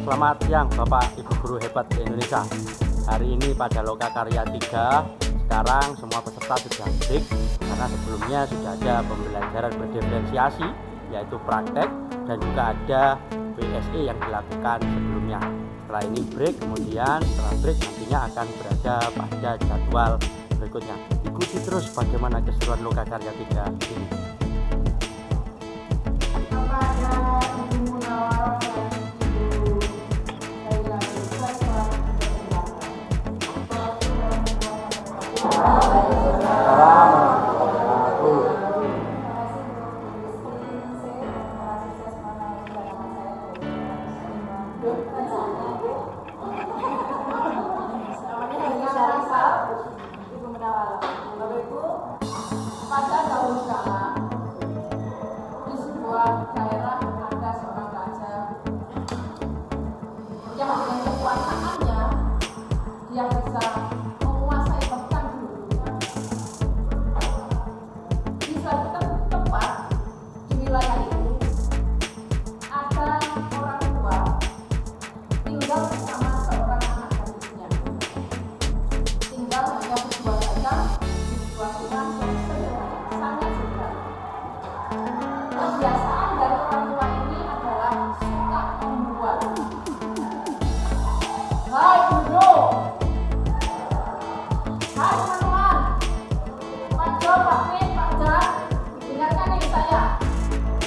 Selamat siang Bapak Ibu guru hebat di Indonesia. Hari ini pada Lokakarya 3, sekarang semua peserta sudah break karena sebelumnya sudah ada pembelajaran berdiferensiasi, yaitu praktek, dan juga ada PSE yang dilakukan sebelumnya. Setelah ini break, kemudian setelah break nantinya akan berada pada jadwal berikutnya. Ikuti terus bagaimana keseruan Lokakarya 3 ini. Kepada Ibu Munawarah dan Ibu Laila Rizwan, selamat Ibu Munawarah. Bapak Ibu, pada dahulu kala di sebuah daerah ada seorang raja yang dengan kekuasaannya dia bisa menguasai bahkan dunia. Di suatu tempat di wilayah itu ada orang tua tinggal bersama seorang anak gadisnya. Tinggal hanya berdua saja di sebuah rumah yang sederhana, sangat sederhana. Kebiasaan dari orang tua ini adalah suka membuat. Hai guru, hai teman-teman, Pak Jo, Pak Min, Pak Jan, dengarkan nih saya.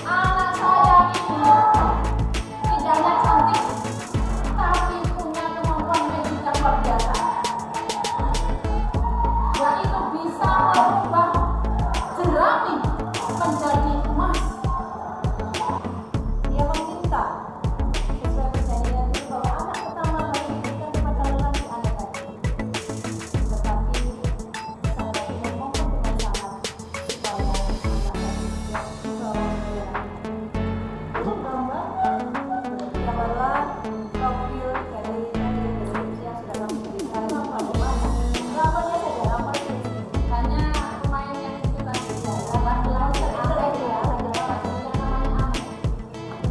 Anak saya ini tidak hanya cantik, tapi punya kemampuan medis yang luar biasa. Yaitu bisa merubah jerami menjadi emas. Dia meminta sesuai perjanjian itu bahwa anak pertama harus diberikan kepada lelaki anak tadi. Tetapi sang ratu memohon dengan sangat supaya anak tadi seorang gambarlah profil dari deskripsi yang sudah kami berikan bagaimana. Gambarnya saja, gambar ini. Hanya pemain yang kita adalah laki-laki ya, adalah laki-laki yang namanya Aneh.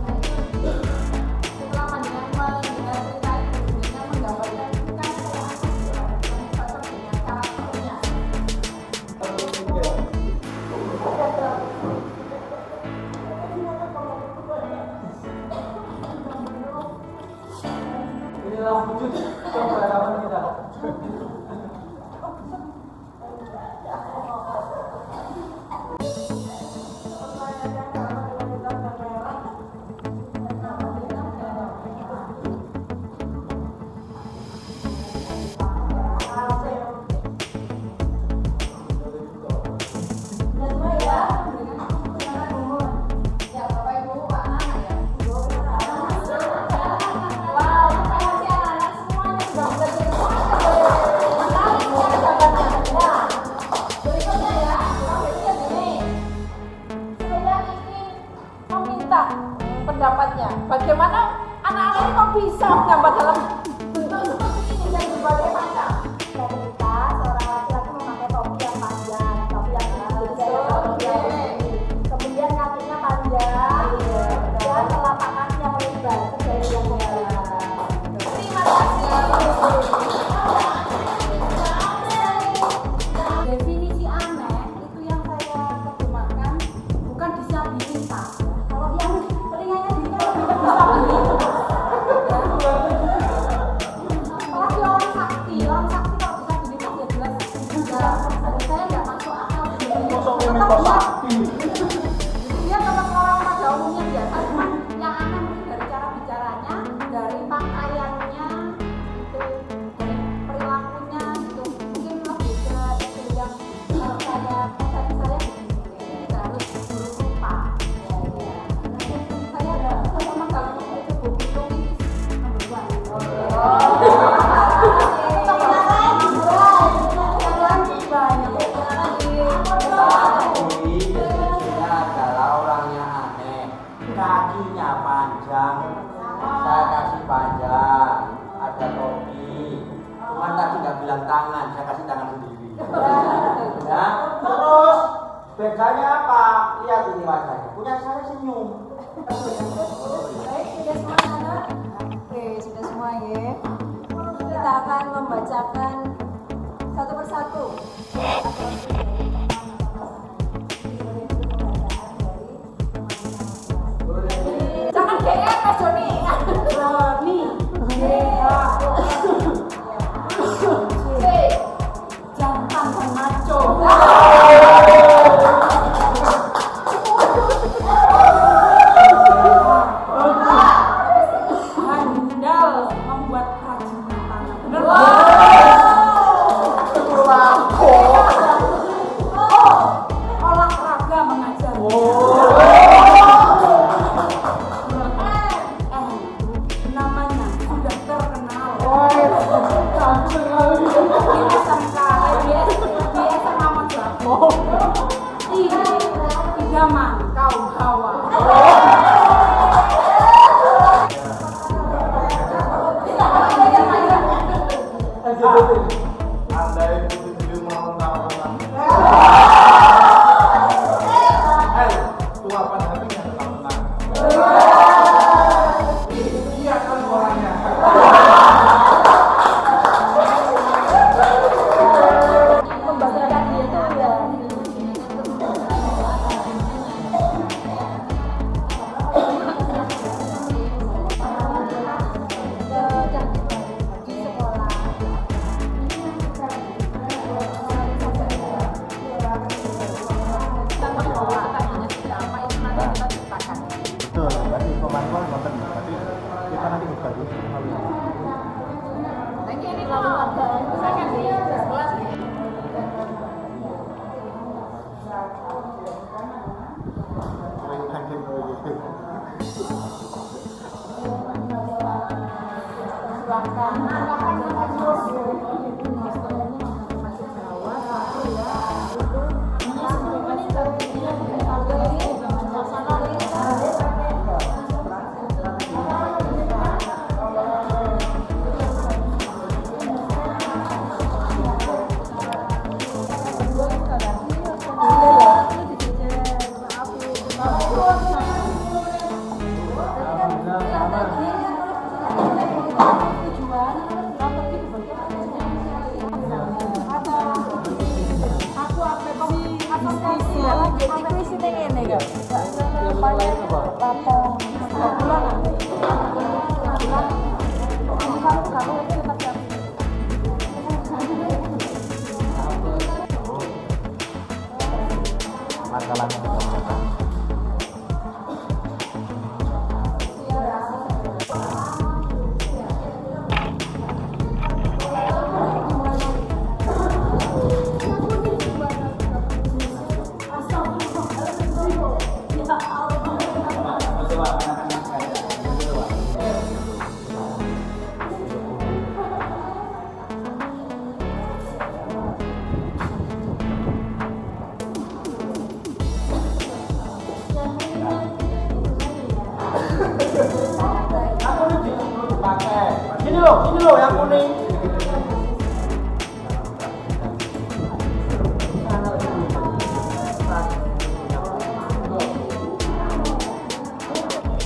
Nah, itu setelah panjenengan mendengar cerita itu, kemudian menggambarkan bukan kayak Aneh, yang cocok dengan karakternya. Inilah wujud keberagaman kita. Ya, Bapak Ibu, anak-anak ya. Wow, terima kasih anak-anak semuanya sudah belajar menarik cara gambarnya. Ya, berikutnya ya, berikutnya gini. Saya ingin meminta pendapatnya. Bagaimana anak-anak ini kok bisa menggambar dalam bentuk seperti ini dan berbagai macam? Ketika seorang laki-laki memakai topi yang panjang, topi yang tinggi, topi yang tinggi, kemudian kakinya panjang, dan telapak kaki yang lebar, itu dari yang lebar. Terima kasih. Definisi aneh itu yang saya terjemahkan bukan disabilitas. Kalau yang telinganya dingin lebih ke disabilitas. Apalagi orang sakti kalau disabilitas ya jelas. Saya nggak masuk akal. Dia tetap orang pada umumnya biasa, cuma yang aneh mungkin dari cara bicaranya, dari pakaiannya, itu dari perilakunya, gitu. Mungkin lebih ke itu yang saya persepsi saya begini, harus buruk rupa. Ya. Saya sama kalau itu buku tulis membuat. Ini deskripsinya adalah orangnya aneh, kakinya panjang, saya kasih panjang, ada topi, cuman tadi nggak bilang tangan, saya kasih tangan sendiri. Ya, terus bedanya apa? Lihat ini wajahnya, punya saya senyum, Baik, sudah semua anak? Oke, sudah semua ya. Kita akan membacakan satu persatu. Jangan GR Mas Joni. Joni. C. Jangan dan maco. Handal membuat kerajinan tangan. Bener? Olahraga mengajar. Namanya sudah terkenal. Di SMK, di SMA Mojokerto. Idaman kaum hawa. Anda itu dulu mau tahu tua pada hatinya tetap tenang. Iya kan orangnya. Membanggakan dia itu ya. Di sekolah. Betul, berarti pemantauan konten berarti kita nanti berbagi hal ini. Masalahnya ini loh yang kuning.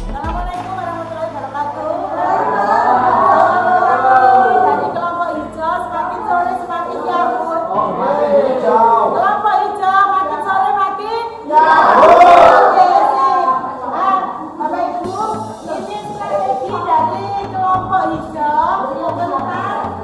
Assalamualaikum warahmatullahi wabarakatuh. Dari kelompok hijau semakin sore semakin jauh. Kelompok hijau makin sore makin jauh. Oke, sip. Bapak Ibu, ini strategi dari kelompok hijau tentang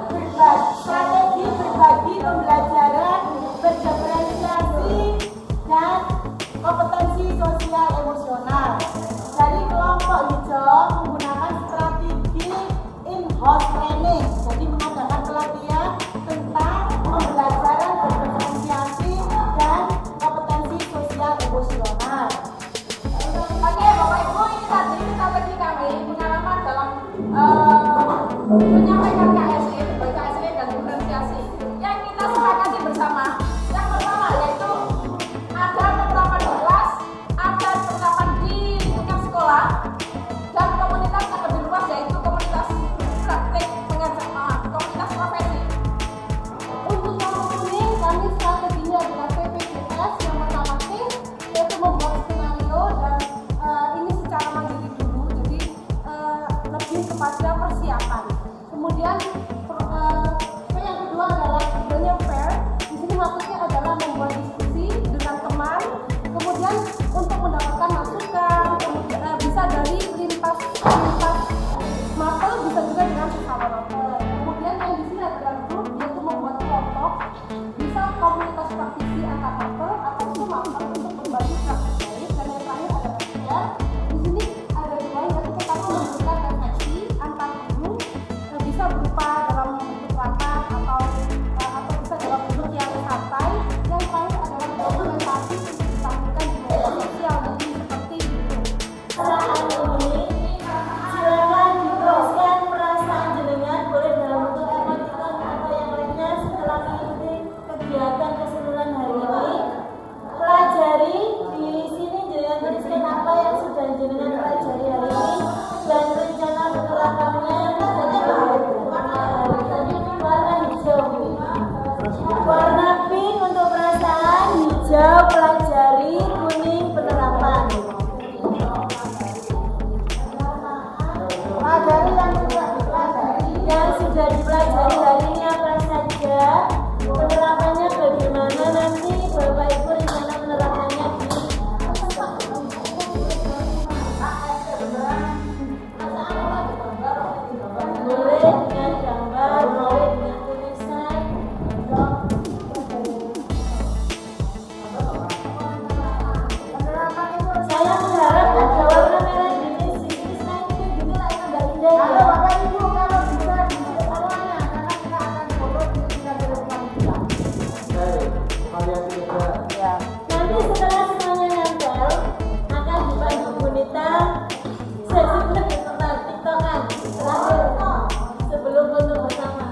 Ya. Nanti setelah semuanya nempel, akan dibantu Bunita sesi tiktokan terakhir sebelum foto bersama.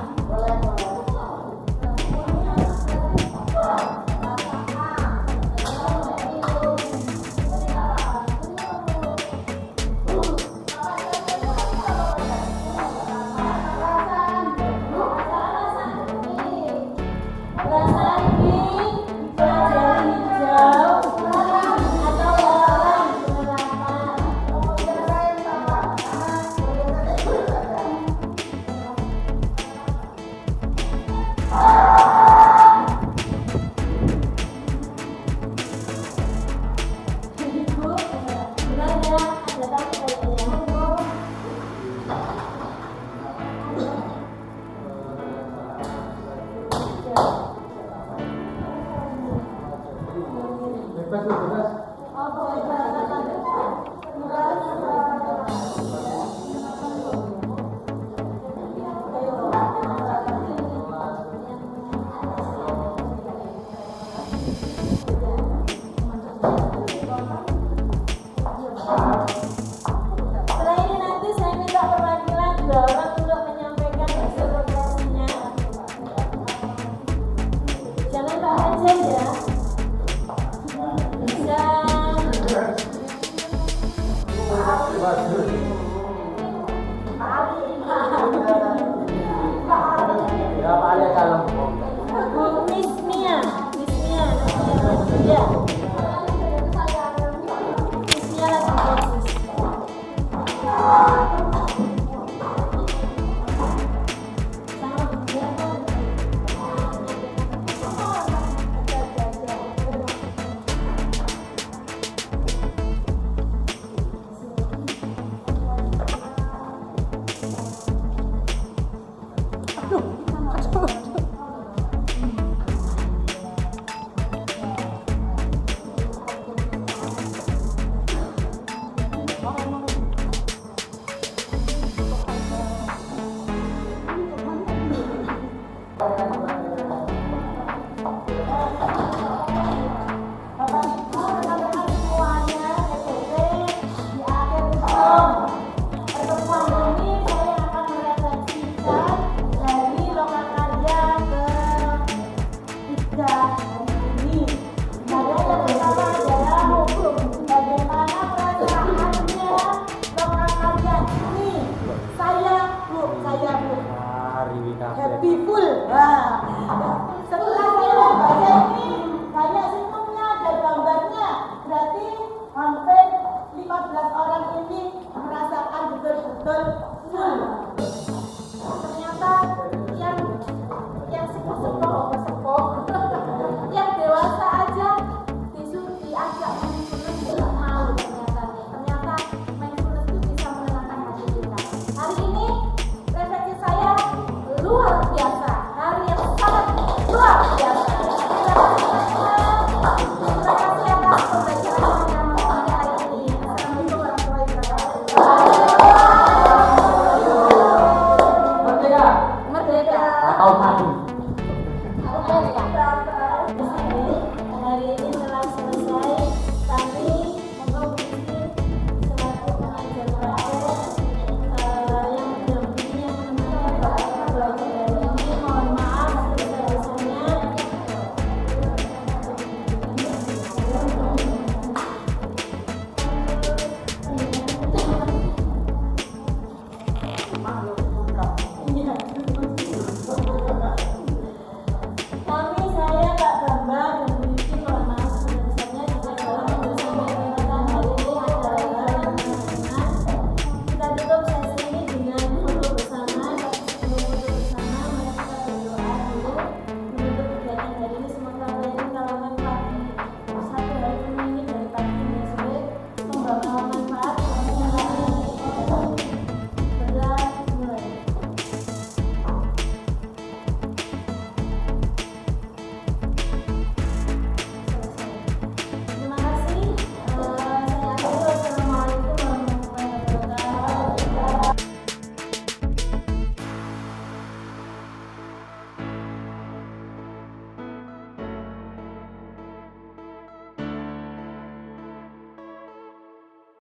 Perasaan ini pelajar hijau atau orang penerapan. Ibu, benar ya ada tamu kayaknya. Bebas lu, bebas.